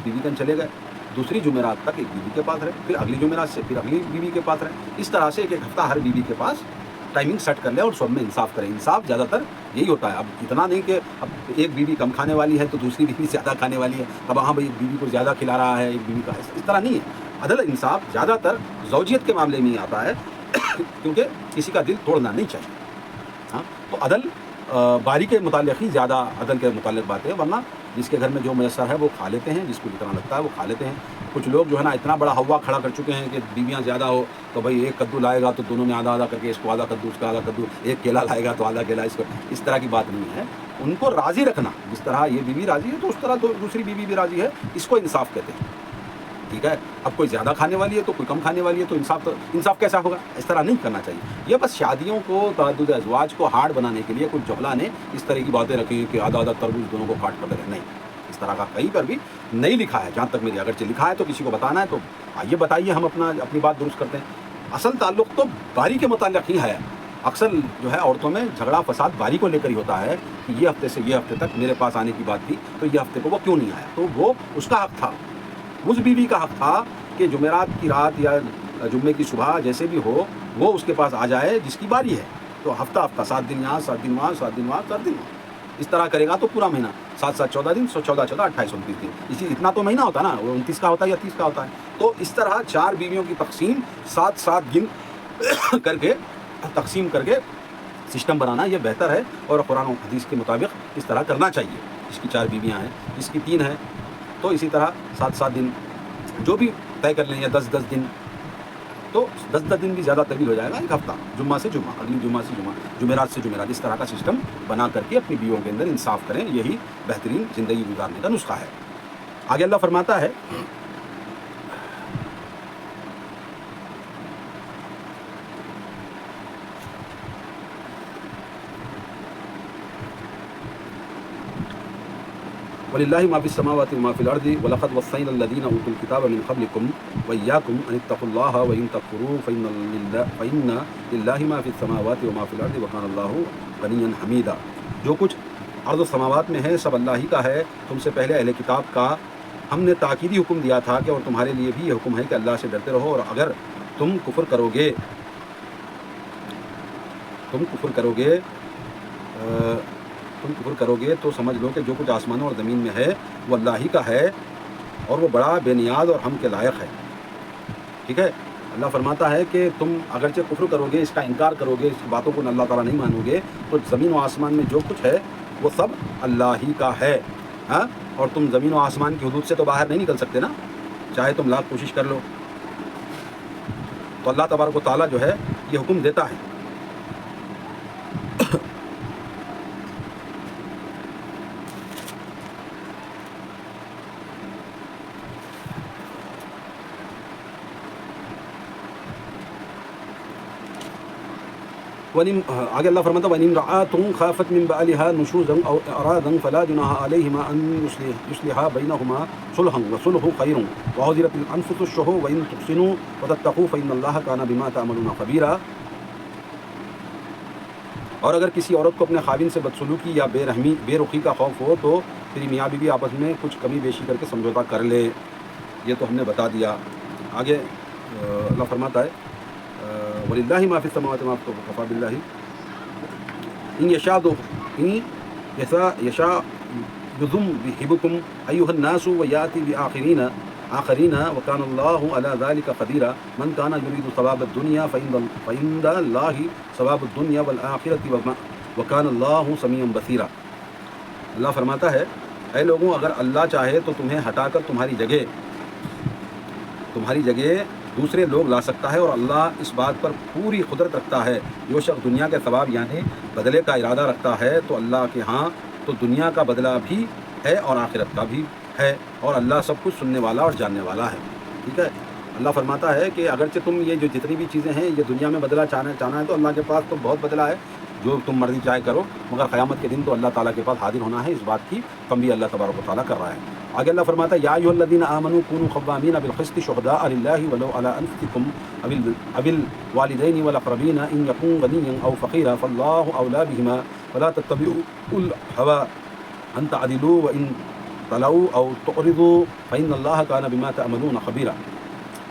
Speaker 1: بیوی کن چلے گئے، دوسری جمعرات تک ایک بیوی کے پاس رہے، پھر اگلی جمعرات سے پھر اگلی بیوی کے پاس رہے. اس طرح سے ایک ہفتہ ہر بیوی کے پاس ٹائمنگ سیٹ کر لے اور سب میں انصاف کرے. انصاف زیادہ تر یہی ہوتا ہے. اب اتنا نہیں کہ اب ایک بیوی کم کھانے والی ہے تو دوسری بیوی زیادہ کھانے والی ہے، اب ہاں بھائی ایک بیوی کو زیادہ کھلا رہا ہے ایک بیوی کا، اس طرح نہیں ہے. عدل انصاف زیادہ تر زوجیت کے معاملے میں ہی آتا ہے کیونکہ کسی کا دل توڑنا نہیں چاہیے. ہاں، تو عدل باری کے متعلق ہی زیادہ عدل کے متعلق باتیں، ورنہ جس کے گھر میں جو میسر ہے وہ کھا لیتے ہیں، جس کو جتنا لگتا ہے وہ کھا لیتے ہیں. کچھ لوگ جو ہے نا اتنا بڑا ہوا کھڑا کر چکے ہیں کہ بیویاں زیادہ ہو تو بھائی ایک کدو لائے گا تو دونوں میں آدھا کر کے، اس کو آدھا کدو اس کا آدھا کدو، ایک کیلا لائے گا تو آدھا کیلا اس کو. اس طرح کی بات نہیں ہے. ان کو راضی رکھنا، جس طرح یہ بیوی راضی ہے تو اس طرح دوسری بیوی بھی راضی ہے، اس کو انصاف کہتے ہیں. ٹھیک ہے. اب کوئی زیادہ کھانے والی ہے تو کوئی کم کھانے والی ہے تو انصاف کیسا ہوگا؟ اس طرح نہیں کرنا چاہیے. یہ بس شادیوں کو، تعدد ازواج کو ہارڈ بنانے کے لیے کچھ جھگڑا نے اس طرح کی باتیں رکھی کہ آدھا تربوز دونوں کو کاٹ کر دیں. نہیں، اس طرح کا کہیں پر بھی نہیں لکھا ہے. جہاں تک میری اگرچہ لکھا ہے تو کسی کو بتانا ہے تو آئیے بتائیے، ہم اپنی بات درست کرتے ہیں. اصل تعلق تو باری کے متعلق ہی ہے. اکثر جو ہے عورتوں میں جھگڑا فساد باری کو لے کر ہی ہوتا ہے کہ یہ ہفتے سے یہ ہفتے تک میرے پاس آنے کی بات تھی تو یہ ہفتے کو وہ کیوں نہیں آیا. تو وہ اس کا حق تھا، اس بیوی کا حق تھا کہ جمعرات کی رات یا جمعے کی صبح جیسے بھی ہو وہ اس کے پاس آ جائے جس کی باری ہے. تو ہفتہ 7 دن یہاں، 7 دن وہاں، 7 دن وہاں، 7 دن وہاں، اس طرح کرے گا تو پورا مہینہ 7 14 دن، 14 28 29 دن. اتنا تو مہینہ ہوتا ہے نا، وہ 29 کا ہوتا ہے یا 30 کا ہوتا ہے. تو اس طرح 4 بیویوں کی تقسیم 7 دن کر کے تقسیم کر کے سسٹم بنانا یہ بہتر ہے، اور قرآن و حدیث کے مطابق اس طرح کرنا چاہیے. جس کی 4 بیویاں ہیں، جس کی 3 ہیں تو اسی طرح 7 دن جو بھی طے کر لیں، یا 10 دن، تو 10 دن بھی زیادہ طویل ہو جائے گا. ایک ہفتہ جمعہ سے جمعہ، اگلی جمعہ سے جمعہ، جمعرات سے جمعرات، اس طرح کا سسٹم بنا کر کے اپنی بیویوں کے اندر انصاف کریں. یہی بہترین زندگی گزارنے کا نسخہ ہے. آگے اللہ فرماتا ہے وَلِلَّهِ مَا فِي السَّمَاوَاتِ وَمَا فِي الْأَرْضِ وَلَقَدْ وَصَّيْنَا الَّذِينَ أُوتُوا الْكِتَابَ مِنْ قَبْلِكُمْ وَإِيَّاكُمْ أَنِ اتَّقُوا اللَّهَ وَإِن تَكْفُرُوا فَإِنَّ لِلَّهِ مَا فِي السَّمَاوَاتِ وَمَا فِي الْأَرْضِ وَكَانَ اللَّهُ غَنِيًّا حَمِيدًا. جو کچھ ارض و سماوات میں ہے سب اللہ ہی کا ہے. تم سے پہلے اہل کتاب کا ہم نے تاکیدی حکم دیا تھا کہ اور تمہارے لیے بھی یہ حکم ہے کہ اللہ سے ڈرتے رہو، اور اگر تم کفر کرو گے تو سمجھ لو کہ جو کچھ آسمانوں اور زمین میں ہے وہ اللہ ہی کا ہے، اور وہ بڑا بے نیاز اور ہم کے لائق ہے. ٹھیک ہے. اللہ فرماتا ہے کہ تم اگرچہ کفر کرو گے، اس کا انکار کرو گے، اس باتوں کو اللہ تعالیٰ نہیں مانو گے، تو زمین و آسمان میں جو کچھ ہے وہ سب اللہ ہی کا ہے. ہاں، اور تم زمین و آسمان کی حدود سے تو باہر نہیں نکل سکتے نا، چاہے تم لاکھ کوشش کر لو. تو اللہ تبارک و تعالیٰ جو ہے یہ حکم دیتا ہے. آگے اللہ فرماتا ہے وَإِنِ امْرَأَةٌ خَافَتْ مِنْ بَعْلِهَا نُشُوزًا أَوْ إِعْرَاضًا فَلَا جُنَاحَ عَلَيْهِمَا أَنْ يُصْلِحَا بَيْنَهُمَا صُلْحًا وَصُلْحُ خَيْرٌ وَأُحْضِرَتِ الْأَنْفُسُ الشُّحُّ وَإِنْ تُحْسِنُوا وَتَتَّقُوا فَإِنَّ اللَّهَ كَانَ بِمَا تَعْمَلُونَ خَبِيرًا. اور اگر کسی عورت کو اپنے خاوند سے بدسلوکی یا بے رخی کا خوف ہو تو پھر میاں بیوی آپس میں کچھ کمی بیشی کر کے سمجھوتا کر لے. یہ تو ہم نے بتا دیا. آگے اللہ فرماتا ہے وَلِلَّهِ مَا فِي السَّمَاوَاتِ وَمَا فِي الْأَرْضِ وَكَفَىٰ بِاللَّهِ إن يشاء يذهبكم أيها الناس ويأتي بآخرين وكان الله على ذلك قديرا. من كان يريد ثواب الدنيا فعند الله ثواب الدنيا والآخرة وكان الله سميعا بصيرا. اللہ فرماتا ہے اے لوگوں، اگر اللہ چاہے تو تمہیں ہٹا کر تمہاری جگہ دوسرے لوگ لا سکتا ہے، اور اللہ اس بات پر پوری قدرت رکھتا ہے. جو شخص دنیا کے ثواب یعنی بدلے کا ارادہ رکھتا ہے تو اللہ کے ہاں تو دنیا کا بدلہ بھی ہے اور آخرت کا بھی ہے، اور اللہ سب کچھ سننے والا اور جاننے والا ہے۔ ٹھیک ہے، اللہ فرماتا ہے کہ اگرچہ تم یہ جو جتنی بھی چیزیں ہیں یہ دنیا میں بدلہ چاہنا ہے تو اللہ کے پاس تو بہت بدلہ ہے، جو تم مرضی چاہے کرو، مگر قیامت کے دن تو اللہ تعالیٰ کے پاس حاضر ہونا ہے، اس بات کی تنبیہ اللہ تبارک و تعالیٰ کر رہا ہے۔ آگے اللہ فرماتا ہے یا ایھا الذین آمنوا کونوا قوامین بالقسط شہداء للہ ولو علی انفسکم او الوالدین والاقربین ان یکن غنیا او فقیرا فاللہ اولی بہما فلا تتبعوا الہوی ان تعدلوا وان تلوا او تعرضوا فإن اللہ کان بما تعملون خبیرا۔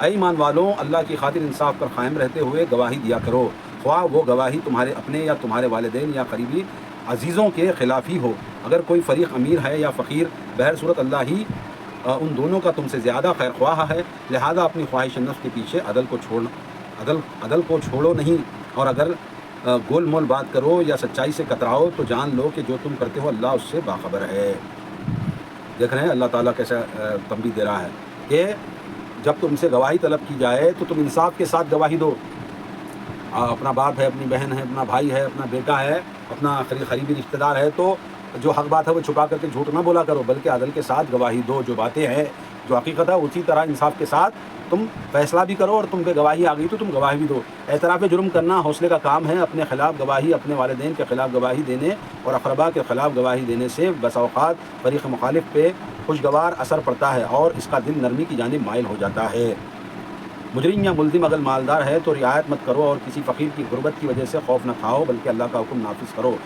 Speaker 1: اے ایمان والوں، اللہ کی خاطر انصاف پر قائم رہتے ہوئے گواہی دیا کرو، خواہ وہ گواہی تمہارے اپنے یا تمہارے والدین یا قریبی عزیزوں کے خلاف ہی ہو۔ اگر کوئی فریق امیر ہے یا فقیر، بہر صورت اللہ ہی ان دونوں کا تم سے زیادہ خیر خواہ ہے، لہذا اپنی خواہش نفس کے پیچھے عدل کو چھوڑو نہیں، اور اگر گول مول بات کرو یا سچائی سے کتراؤ تو جان لو کہ جو تم کرتے ہو اللہ اس سے باخبر ہے۔ دیکھ رہے ہیں اللہ تعالیٰ کیسا تنبیہ دے رہا ہے کہ جب تم سے گواہی طلب کی جائے تو تم انصاف کے ساتھ گواہی دو۔ اپنا باپ ہے، اپنی بہن ہے، اپنا بھائی ہے، اپنا بیٹا ہے، اپنا قریبی رشتہ دار ہے، تو جو حق بات ہے وہ چھپا کر کے جھوٹ نہ بولا کرو، بلکہ عدل کے ساتھ گواہی دو۔ جو باتیں ہیں، جو حقیقت ہے، اسی طرح انصاف کے ساتھ تم فیصلہ بھی کرو، اور تم پہ گواہی آ گئی تو تم گواہی بھی دو۔ اعتراف جرم کرنا حوصلے کا کام ہے، اپنے خلاف گواہی، اپنے والدین کے خلاف گواہی دینے اور اقربا کے خلاف گواہی دینے سے بسا اوقات فریق مخالف پہ خوشگوار اثر پڑتا ہے اور اس کا دل نرمی کی جانب مائل ہو جاتا ہے۔ مجرم یا ملزم اگر مالدار ہے تو رعایت مت کرو، اور کسی فقیر کی غربت کی وجہ سے خوف نہ کھاؤ، بلکہ اللہ کا حکم نافذ کرو۔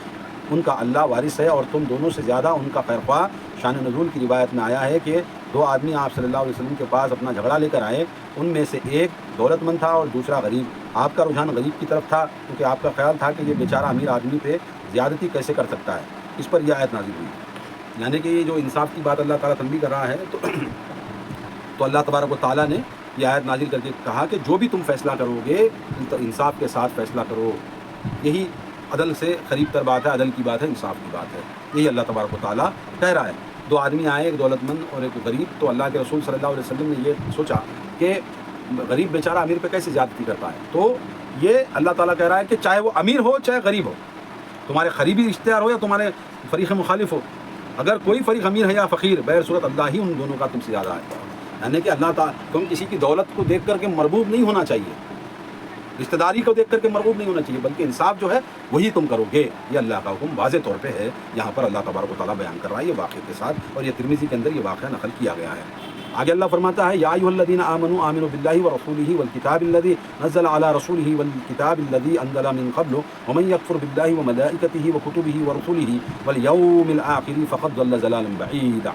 Speaker 1: ان کا اللہ وارث ہے اور تم دونوں سے زیادہ ان کا خیر خواہ۔ شان نزول کی روایت میں آیا ہے کہ دو آدمی آپ صلی اللہ علیہ وسلم کے پاس اپنا جھگڑا لے کر آئے، ان میں سے ایک دولت مند تھا اور دوسرا غریب۔ آپ کا رجحان غریب کی طرف تھا، کیونکہ آپ کا خیال تھا کہ یہ بیچارہ امیر آدمی پہ زیادتی کیسے کر سکتا ہے۔ اس پر یہ آیت نازل ہوئی، یعنی کہ یہ جو انصاف کی بات اللہ تعالیٰ تنبیہ کر رہا ہے تو اللہ تبارک و تعالیٰ نے یہ آیت نازل کر کے کہا کہ جو بھی تم فیصلہ کرو گے انصاف کے ساتھ فیصلہ کرو۔ یہی عدل سے قریب تر بات ہے، عدل کی بات ہے، انصاف کی بات ہے، یہی اللہ تبارک و تعالیٰ کہہ رہا ہے۔ دو آدمی آئے، ایک دولت مند اور ایک غریب، تو اللہ کے رسول صلی اللہ علیہ وسلم نے یہ سوچا کہ غریب بیچارہ امیر پہ کیسے زیادتی کرتا ہے، تو یہ اللہ تعالیٰ کہہ رہا ہے کہ چاہے وہ امیر ہو چاہے غریب ہو، تمہارے قریبی رشتہ دار ہو یا تمہارے فریق مخالف ہو، اگر کوئی فریق امیر ہے یا فقیر، بہر صورت اللہ ہی ان دونوں کا تم سے زیادہ ہے۔ یعنی کہ اللہ تعالیٰ تم کسی کی دولت کو دیکھ کر کے مرغوب نہیں ہونا چاہیے، رشتہ داری کو دیکھ کر کے مرغوب نہیں ہونا چاہیے، بلکہ انصاف جو ہے وہی تم کرو گے۔ یہ اللہ کا حکم واضح طور پہ ہے، یہاں پر اللہ تبارک و تعالیٰ بیان کر رہا ہے یہ واقعے کے ساتھ، اور یہ ترمذی کے اندر یہ واقعہ نقل کیا گیا ہے۔ آگے اللہ فرماتا ہے یا ایھا الذین آمنوا آمنوا باللہ ورسولہ والکتاب الذی نزل علی رسولہ والکتاب الذی انزل من قبل ومن یکفر باللہ وملائکتہ وکتبہ ورسلہ والیوم الآخر فقد ضل ضلالا بعیدا۔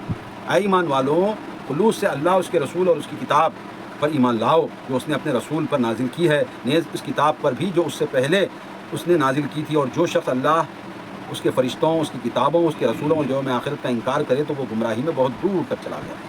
Speaker 1: اے ایمان والوں، خلوص سے اللہ، اس کے رسول اور اس کی کتاب پر ایمان لاؤ جو اس نے اپنے رسول پر نازل کی ہے، نیز اس کتاب پر بھی جو اس سے پہلے اس نے نازل کی تھی، اور جو شخص اللہ، اس کے فرشتوں، اس کی کتابوں، اس کے رسولوں اور یوم آخرت کا انکار کرے تو وہ گمراہی میں بہت دور تک چلا گیا۔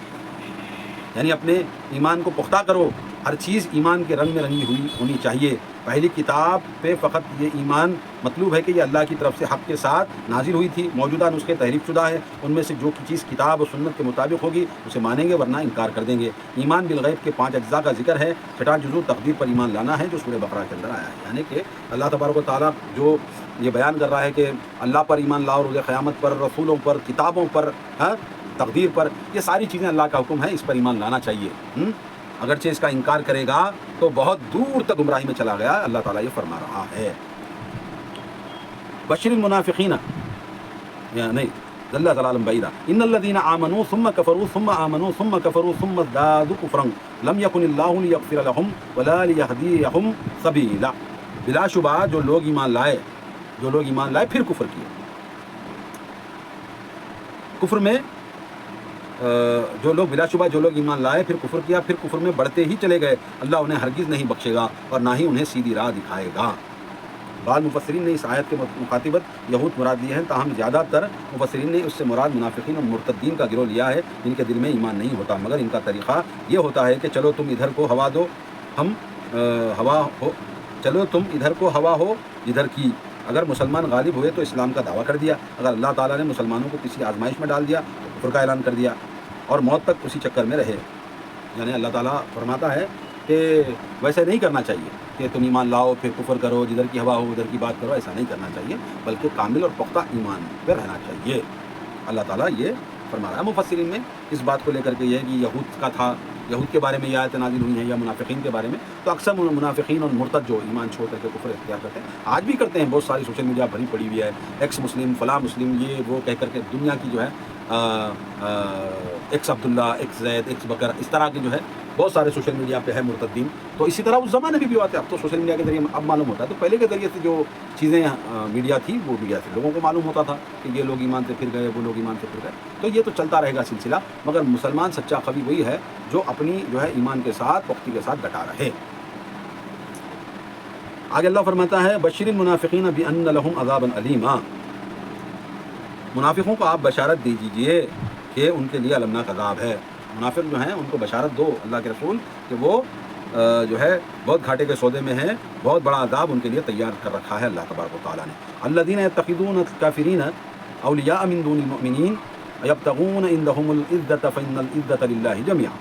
Speaker 1: یعنی اپنے ایمان کو پختہ کرو، ہر چیز ایمان کے رنگ میں رنگی ہوئی ہونی چاہیے۔ پہلی کتاب پہ فقط یہ ایمان مطلوب ہے کہ یہ اللہ کی طرف سے حق کے ساتھ نازل ہوئی تھی، موجودہ نسخے تحریف شدہ ہے، ان میں سے جو چیز کتاب و سنت کے مطابق ہوگی اسے مانیں گے، ورنہ انکار کر دیں گے۔ ایمان بالغیب کے 5 اجزاء کا ذکر ہے، چھٹا جزو تقدیر پر ایمان لانا ہے جو سورہ بقرہ کے اندر آیا ہے۔ یعنی کہ اللہ تبارک و تعالیٰ جو یہ بیان کر رہا ہے کہ اللہ پر ایمان لاؤ، روز قیامت پر، رسولوں پر، کتابوں پر، تقدیر پر، یہ ساری چیزیں اللہ کا حکم ہے، اس پر ایمان لانا چاہیے۔ اگرچہ اس کا انکار کرے گا تو بہت دور تک گمراہی میں چلا گیا، اللہ تعالیٰ یہ فرما رہا ہے۔ بشر المنافقین، نہیں ضل ضلالا بعیدا ان الذین آمنوا ثم کفروا ثم آمنوا ثم کفروا ثم ازدادوا کفرا لم یکن اللہ لیغفر لهم ولا لیہدیہم سبیلا۔ بلا شبہ جو لوگ ایمان لائے پھر کفر کیے، کفر میں جو لوگ بلا شبہ جو لوگ ایمان لائے پھر کفر کیا، پھر کفر میں بڑھتے ہی چلے گئے، اللہ انہیں ہرگز نہیں بخشے گا اور نہ ہی انہیں سیدھی راہ دکھائے گا۔ بعض مفسرین نے اس آیت کے مخاطبت یہود مراد لیے ہیں، تاہم زیادہ تر مفسرین نے اس سے مراد منافقین اور مرتدین کا گروہ لیا ہے جن کے دل میں ایمان نہیں ہوتا، مگر ان کا طریقہ یہ ہوتا ہے کہ چلو تم ادھر کو ہوا دو، ہم چلو تم ادھر کو ہوا ہو ادھر کی۔ اگر مسلمان غالب ہوئے تو اسلام کا دعویٰ کر دیا، اگر اللہ تعالیٰ نے مسلمانوں کو کسی آزمائش میں ڈال دیا تو کفر کا اعلان کر دیا اور موت تک اسی چکر میں رہے۔ یعنی اللہ تعالیٰ فرماتا ہے کہ ویسے نہیں کرنا چاہیے کہ تم ایمان لاؤ پھر کفر کرو، جدھر کی ہوا ہو ادھر کی بات کرو، ایسا نہیں کرنا چاہیے، بلکہ کامل اور پختہ ایمان پہ رہنا چاہیے۔ اللہ تعالیٰ یہ فرما رہا ہے۔ مفسرین میں اس بات کو لے کر کے یہ ہے کہ یہود کا تھا، یہود کے بارے میں یہ آیت نازل ہوئی ہیں یا منافقین کے بارے میں، تو اکثر منافقین اور مرتد جو ایمان چھوڑ کر کے کفر اختیار کرتے ہیں آج بھی کرتے ہیں، بہت ساری سوشل میڈیا بھری پڑی ہوئی ہے، ایکس مسلم فلاں مسلم یہ وہ کہہ کر کے دنیا کی جو ہے ایکس عبداللہ، ایکس زید، ایکس بکر، اس طرح کے جو ہے بہت سارے سوشل میڈیا پہ ہے مرتدین۔ تو اسی طرح اس زمانے میں بھی ہوتے ہیں، اب تو سوشل میڈیا کے ذریعے اب معلوم ہوتا ہے، تو پہلے کے ذریعے سے جو چیزیں میڈیا تھی وہ میڈیا سے لوگوں کو معلوم ہوتا تھا کہ یہ لوگ ایمان سے پھر گئے، وہ لوگ ایمان سے پھر گئے، تو یہ تو چلتا رہے گا سلسلہ، مگر مسلمان سچا خوی وہی ہے جو اپنی جو ہے ایمان کے ساتھ پختگی کے ساتھ ڈٹا رہے۔ آگے اللہ فرماتا ہے بشر المنافقین بان لهم عذابا الیما، منافقوں کو آپ بشارت دے دیجئے کہ ان کے لیے المناک عذاب ہے۔ منافق جو ہیں ان کو بشارت دو اللہ کے رسول کہ وہ جو ہے بہت گھاٹے کے سودے میں ہیں، بہت بڑا عذاب ان کے لیے تیار کر رکھا ہے اللہ تبارک و تعالیٰ نے۔ الذین یتخذون الکافرین اولیاء من دون المؤمنین یبتغون عندهم العزة فإن العزة للہ جميعا،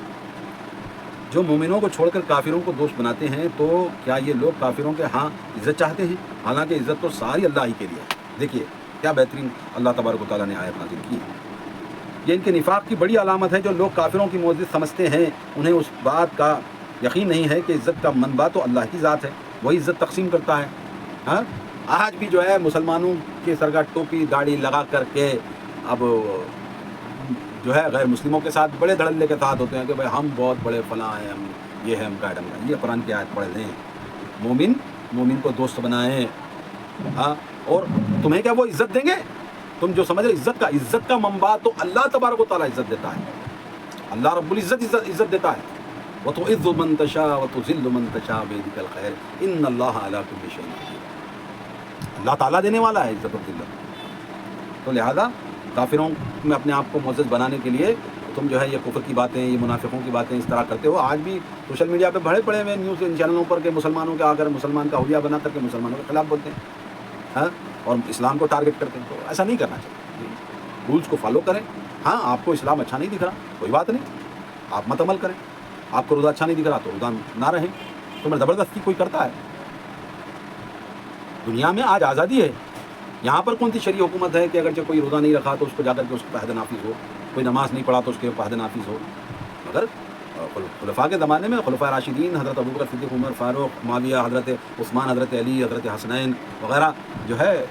Speaker 1: جو مومنوں کو چھوڑ کر کافروں کو دوست بناتے ہیں تو کیا یہ لوگ کافروں کے ہاں عزت چاہتے ہیں؟ حالانکہ عزت تو ساری اللہ ہی کے لیے ہے۔ دیکھیے کیا بہترین اللہ تبارک و تعالیٰ نے آیت نازل کی ہے۔ یہ ان کے نفاق کی بڑی علامت ہے، جو لوگ کافروں کی معزز سمجھتے ہیں انہیں اس بات کا یقین نہیں ہے کہ عزت کا منبع تو اللہ کی ذات ہے، وہی عزت تقسیم کرتا ہے۔ ہاں آج بھی جو ہے مسلمانوں کے سرگاہ ٹوپی داڑھی لگا کر کے اب جو ہے غیر مسلموں کے ساتھ بڑے دھڑلے کے ساتھ ہوتے ہیں کہ بھائی ہم بہت بڑے فلاں ہیں، ہم یہ ہے، ہم کا ڈنگا۔ یہ قرآن کی آیت پڑھ لیں، مومن کو دوست بنائیں، ہاں، اور تمہیں کیا وہ عزت دیں گے؟ تم جو سمجھ رہے عزت کا منبع تو اللہ تبارک و تعالیٰ عزت دیتا ہے، اللہ رب العزت عزت دیتا ہے۔ وَتُعِزُّ مَن تَشَاءُ وَتُذِلُّ مَن تَشَاءُ بِيَدِكَ الْخَيْرُ إِنَّ اللَّهَ عَلَىٰ كُلِّ شَيْءٍ قَدِيرٌ، اللہ تعالیٰ دینے والا ہے عزت و ذلت۔ تو لہذا کافروں میں اپنے آپ کو معزز بنانے کے لیے تم جو ہے یہ کفر کی باتیں، یہ منافقوں کی باتیں اس طرح کرتے ہو۔ آج بھی سوشل میڈیا پہ بڑے بڑے ہوئے نیوز چینلوں پر کہ مسلمانوں کے آ کر مسلمان کا حلیہ بنا کر کے مسلمانوں کے خلاف بولتے ہیں، ہاں، اور اسلام کو ٹارگٹ کرتے ہیں۔ تو ایسا نہیں کرنا چاہیے، رولز کو فالو کریں۔ ہاں آپ کو اسلام اچھا نہیں دکھ رہا کوئی بات نہیں، آپ مت عمل کریں۔ آپ کو روزہ اچھا نہیں دکھ رہا تو روزہ نہ رہیں، تمہیں زبردستی کوئی کرتا ہے؟ دنیا میں آج آزادی ہے، یہاں پر کون سی شرعی حکومت ہے کہ اگرچہ کوئی روزہ نہیں رکھا تو اس کو جا کر کے اس کو حد نافذ ہو، کوئی نماز نہیں پڑھا تو اس کے حد نافذ ہو؟ مگر خلفاء کے زمانے میں خلفاء راشدین حضرت ابوبکر صدیق، عمر فاروق، معاویہ، حضرت عثمان، حضرت علی، حضرت حسنین وغیرہ جو ہے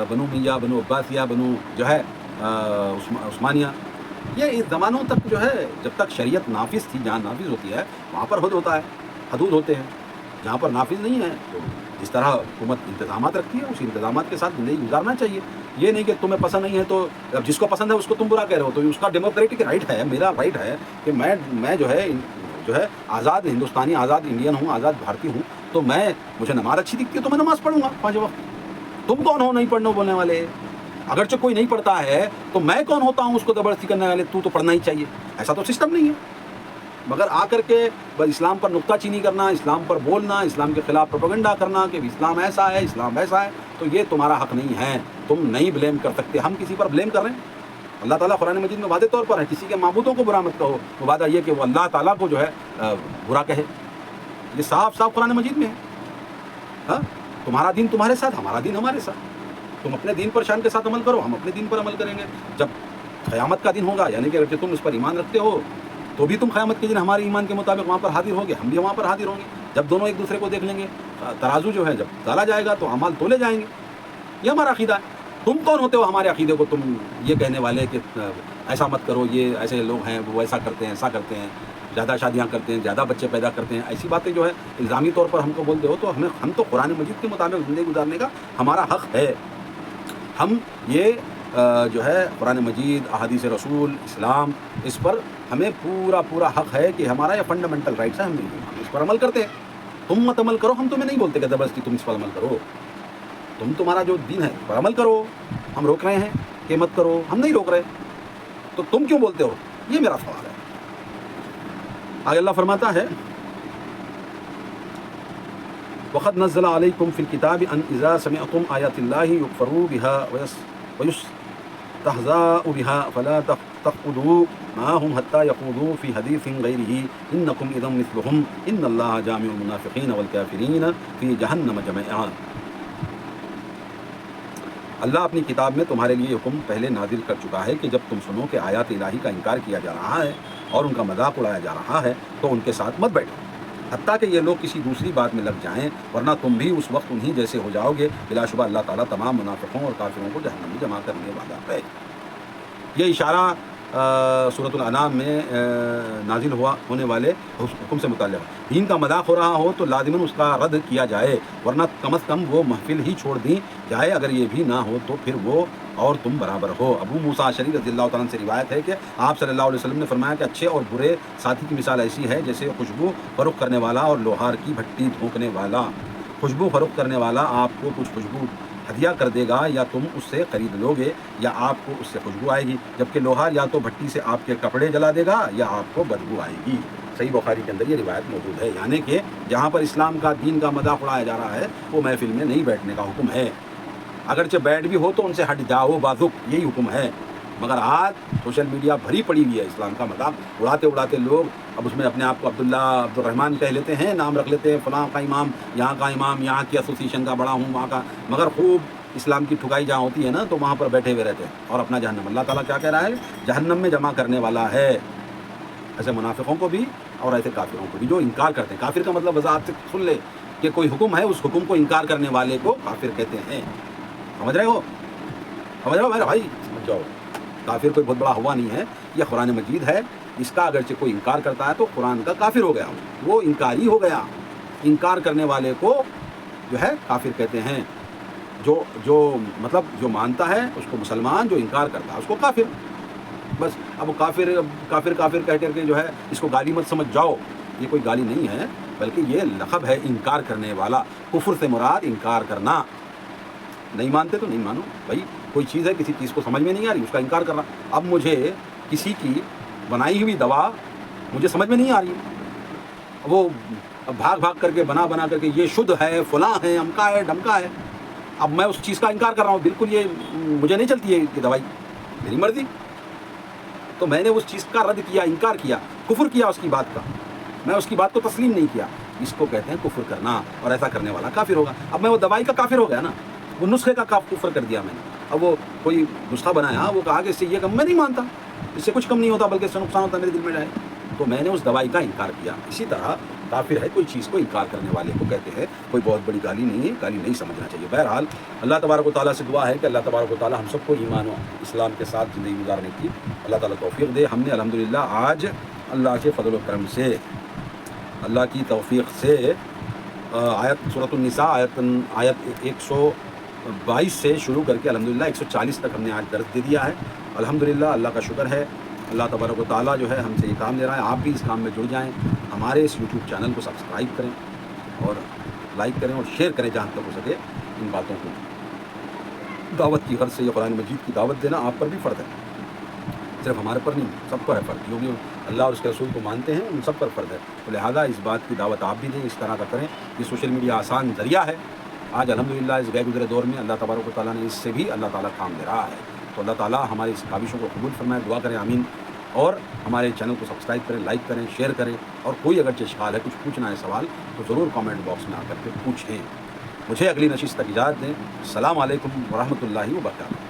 Speaker 1: بنو میہ، بنو عباسیہ، بنو جو ہے عثمانیہ، یہ اس زمانوں تک جو ہے جب تک شریعت نافذ تھی، جہاں نافذ ہوتی ہے وہاں پر حد ہوتا ہے، حدود ہوتے ہیں۔ جہاں پر نافذ نہیں ہے تو جس طرح حکومت انتظامات رکھتی ہے اسی انتظامات کے ساتھ زندگی گزارنا چاہیے۔ یہ نہیں کہ تمہیں پسند نہیں ہے تو اب جس کو پسند ہے اس کو تم برا کہہ رہے ہو، تو اس کا ڈیموکریٹک رائٹ ہے، میرا رائٹ ہے کہ میں جو ہے آزاد ہندوستانی، آزاد انڈین ہوں، آزاد بھارتی ہوں، تو مجھے نماز اچھی دکھتی ہے تو میں نماز پڑھوں گا 5 وقت۔ تم کون ہو نہیں پڑھنے بولنے والے؟ اگرچہ کوئی نہیں پڑھتا ہے تو میں کون ہوتا ہوں اس کو زبردستی کرنے والے؟ تو پڑھنا ہی چاہیے، ایسا تو سسٹم نہیں ہے۔ مگر آ کر کے بس اسلام پر نکتہ چینی کرنا، اسلام پر بولنا، اسلام کے خلاف پروپیگنڈا کرنا کہ اسلام ایسا ہے، اسلام ویسا ہے، تو یہ تمہارا حق نہیں ہے، تم نہیں بلیم کر سکتے۔ ہم کسی پر بلیم کر رہے ہیں؟ اللہ تعالیٰ قرآن مجید میں واضح طور پر ہے کسی کے معبودوں کو برا مت کہو، وہ وعدہ یہ کہ وہ اللہ تعالیٰ کو جو ہے برا کہے، یہ صاف صاف قرآن مجید میں ہے۔ ہاں، تمہارا دین تمہارے ساتھ، ہمارا دین ہمارے ساتھ، تم اپنے دین پر شان کے ساتھ عمل کرو، ہم اپنے دین پر عمل کریں گے۔ جب قیامت کا دن ہوگا، یعنی کہ اگر تم اس پر ایمان رکھتے ہو تو بھی تم قیامت کے دن ہمارے ایمان کے مطابق وہاں پر حاضر ہوگے، ہم بھی وہاں پر حاضر ہوں گے۔ جب دونوں ایک دوسرے کو دیکھ لیں گے، ترازو جو ہے جب ڈالا جائے گا تو اعمال تولے جائیں گے۔ یہ ہمارا عقیدہ ہے۔ تم کون ہوتے ہو ہمارے عقیدے کو تم یہ کہنے والے کہ ایسا مت کرو، یہ ایسے لوگ ہیں، وہ ایسا کرتے ہیں، ایسا کرتے ہیں، زیادہ شادیاں کرتے ہیں، زیادہ بچے پیدا کرتے ہیں، ایسی باتیں جو ہے الزامی طور پر ہم کو بولتے ہو، تو ہم تو قرآن مجید کے مطابق زندگی گزارنے کا ہمارا حق ہے۔ ہم یہ جو ہے قرآن مجید، احادیث رسول، اسلام، اس پر ہمیں پورا حق ہے کہ ہمارا یہ فنڈامنٹل رائٹس ہے، ہم اس پر عمل کرتے ہیں۔ تم مت عمل کرو، ہم تمہیں نہیں بولتے کہ زبردستی تم اس پر عمل کرو، تمہارا جو دین ہے اس پر عمل کرو۔ ہم روک رہے ہیں کہ مت کرو، ہم نہیں روک رہے، تو تم کیوں بولتے ہو؟ یہ میرا سوال ہے۔ آگے اللہ فرماتا ہے وَقَدْ نَزَّلَ عَلَيْكُمْ فِي الْكِتَابِ أَنْ إِذَا سَمِعْتُمْ آيَاتِ اللَّهِ يُكْفَرُ بِهَا وَيُسْتَهْزَأُ بِهَا فَلَا تَقْعُدُوا مَعَهُمْ حَتَّى يَخُوضُوا فِي حَدِيثٍ غَيْرِهِ إِنَّكُمْ إِذًا مِثْلُهُمْ إِنَّ اللَّهَ جَامِعُ الْمُنَافِقِينَ وَالْكَافِرِينَ فِي جَهَنَّمَ جَمِيعًا۔ اللہ اپنی کتاب میں تمہارے لیے حکم پہلے نازل کر چکا ہے کہ جب تم سنو کہ آیات الہی کا انکار کیا جا رہا ہے اور ان کا مذاق اڑایا جا رہا ہے تو ان کے ساتھ مت بیٹھو، حتیٰ کہ یہ لوگ کسی دوسری بات میں لگ جائیں، ورنہ تم بھی اس وقت انہی جیسے ہو جاؤ گے۔ بلا شبہ اللہ تعالیٰ تمام منافقوں اور کافروں کو جہنم میں جمع کرنے والا ہے۔ یہ اشارہ سورۃ الانعام میں نازل ہونے والے حکم سے متعلق ہے۔ دین کا مذاق ہو رہا ہو تو لازماً اس کا رد کیا جائے، ورنہ کم از کم وہ محفل ہی چھوڑ دی جائے۔ اگر یہ بھی نہ ہو تو پھر وہ اور تم برابر ہو۔ ابو موسیٰ اشعری رضی اللہ تعالیٰ عنہ سے روایت ہے کہ آپ صلی اللہ علیہ وسلم نے فرمایا کہ اچھے اور برے ساتھی کی مثال ایسی ہے جیسے خوشبو فروخت کرنے والا اور لوہار کی بھٹی دھونکنے والا۔ خوشبو فروخت کرنے والا آپ کو کچھ خوشبو ہدیہ کر دے گا، یا تم اس سے خرید لو گے یا آپ کو اس سے خوشبو آئے گی، جبکہ لوہار یا تو بھٹی سے آپ کے کپڑے جلا دے گا یا آپ کو بدبو آئے گی۔ صحیح بخاری کے اندر یہ روایت موجود ہے، یعنی کہ جہاں پر اسلام کا دین کا مذاق اڑایا جا رہا ہے وہ محفل میں نہیں بیٹھنے کا حکم ہے، اگرچہ بیٹھ بھی ہو تو ان سے ہٹ جاؤ بازک، یہی حکم ہے۔ مگر آج سوشل میڈیا بھری پڑی ہوئی ہے، اسلام کا مذاق اڑاتے اڑاتے لوگ اب اس میں اپنے آپ کو عبداللہ عبد الرحمن کہہ لیتے ہیں، نام رکھ لیتے ہیں، فلاں کا امام، یہاں کا امام، یہاں کی ایسوسیشن کا بڑا ہوں، وہاں کا، مگر خوب اسلام کی ٹھکائی جہاں ہوتی ہے نا تو وہاں پر بیٹھے ہوئے رہتے ہیں اور اپنا جہنم، اللہ تعالیٰ کیا کہہ رہا ہے، جہنم میں جمع کرنے والا ہے، ایسے منافقوں کو بھی اور ایسے کافروں کو بھی جو انکار کرتے ہیں۔ کافر کا مطلب وضاحت سے سن لے کہ کوئی حکم ہے، اس حکم کو انکار کرنے والے کو کافر کہتے ہیں۔ سمجھ رہے ہو میرے بھائی، سمجھ جاؤ، کافر کوئی بہت بڑا ہوا نہیں ہے، یہ قرآن مجید ہے، اس کا اگرچہ کوئی انکار کرتا ہے تو قرآن کا کافر ہو گیا، وہ انکاری ہو گیا۔ انکار کرنے والے کو جو ہے کافر کہتے ہیں، جو مطلب جو مانتا ہے اس کو مسلمان، جو انکار کرتا ہے اس کو کافر۔ بس اب کافر کافر کافر کہہ کر کے جو ہے اس کو گالی مت سمجھ جاؤ، یہ کوئی گالی نہیں ہے بلکہ یہ لقب ہے انکار کرنے والا۔ کفر سے مراد انکار کرنا، نہیں مانتے تو نہیں مانو بھائی، کوئی چیز ہے کسی چیز کو سمجھ میں نہیں آ رہی اس کا انکار کرنا۔ اب مجھے کسی کی بنائی ہوئی دوا مجھے سمجھ میں نہیں آ رہی، وہ بھاگ کر کے بنا کر کے یہ شدھ ہے، فلاں ہے، امکا ہے، ڈمکا ہے، اب میں اس چیز کا انکار کر رہا ہوں، بالکل یہ مجھے نہیں چلتی ہے یہ دوائی، میری مرضی، تو میں نے اس چیز کا رد کیا، انکار کیا، کفر کیا اس کی بات کا، میں اس کی بات کو تسلیم نہیں کیا، اس کو کہتے ہیں کفر کرنا، اور ایسا کرنے والا کافر ہوگا۔ اب میں وہ دوائی کا کافر ہو گیا نا، وہ نسخے کا کفر کر دیا میں نے۔ اب وہ کوئی نسخہ بنایا، وہ کہا کہ اس سے یہ کم، میں نہیں مانتا، اس سے کچھ کم نہیں ہوتا بلکہ اس سے نقصان ہوتا میرے دل میں جائے، تو میں نے اس دوائی کا انکار کیا۔ اسی طرح کافر ہے کوئی چیز کو انکار کرنے والے کو کہتے ہیں، کوئی بہت بڑی گالی نہیں ہے، گالی نہیں سمجھنا چاہیے۔ بہرحال اللہ تبارک و تعالیٰ سے دعا ہے کہ اللہ تبارک و تعالیٰ ہم سب کو ایمان و اسلام کے ساتھ زندگی گزارنے کی اللہ تعالیٰ توفیق دے۔ ہم نے الحمدللہ آج اللہ کے فضل و کرم سے، اللہ کی توفیق سے آیت سورۃ النساء آیت 122 سے شروع کر کے الحمدللہ 140 تک ہم نے آج درس دے دیا ہے۔ الحمدللہ اللہ کا شکر ہے، اللہ تبارک و تعالیٰ جو ہے ہم سے یہ کام دے رہا ہے۔ آپ بھی اس کام میں جڑ جائیں، ہمارے اس یوٹیوب چینل کو سبسکرائب کریں اور لائک کریں اور شیئر کریں جہاں تک ہو سکے ان باتوں کو۔ دعوت کی غرض سے یہ قرآن مجید کی دعوت دینا آپ پر بھی فرض ہے، صرف ہمارے پر نہیں، سب پر ہے فرض، جو بھی اللہ اور اس کے رسول کو مانتے ہیں ان سب پر فرض ہے، تو لہٰذا اس بات کی دعوت آپ بھی دیں، اس طرح کا کریں۔ یہ سوشل میڈیا آسان ذریعہ ہے، آج الحمدللہ اس گئے گزرے دور میں اللہ تبارک و تعالیٰ نے اس سے بھی اللہ تعالیٰ کام دے رہا ہے، تو اللہ تعالیٰ ہماری اس کاوشوں کو قبول فرمائے، دعا کریں آمین۔ اور ہمارے چینل کو سبسکرائب کریں، لائک کریں، شیئر کریں، اور کوئی اگر اشکال ہے، کچھ پوچھنا ہے سوال، تو ضرور کامنٹ باکس میں آ کر کے پوچھیں۔ مجھے اگلی نشست تک اجازت دیں۔ السلام علیکم ورحمۃ اللہ وبرکاتہ۔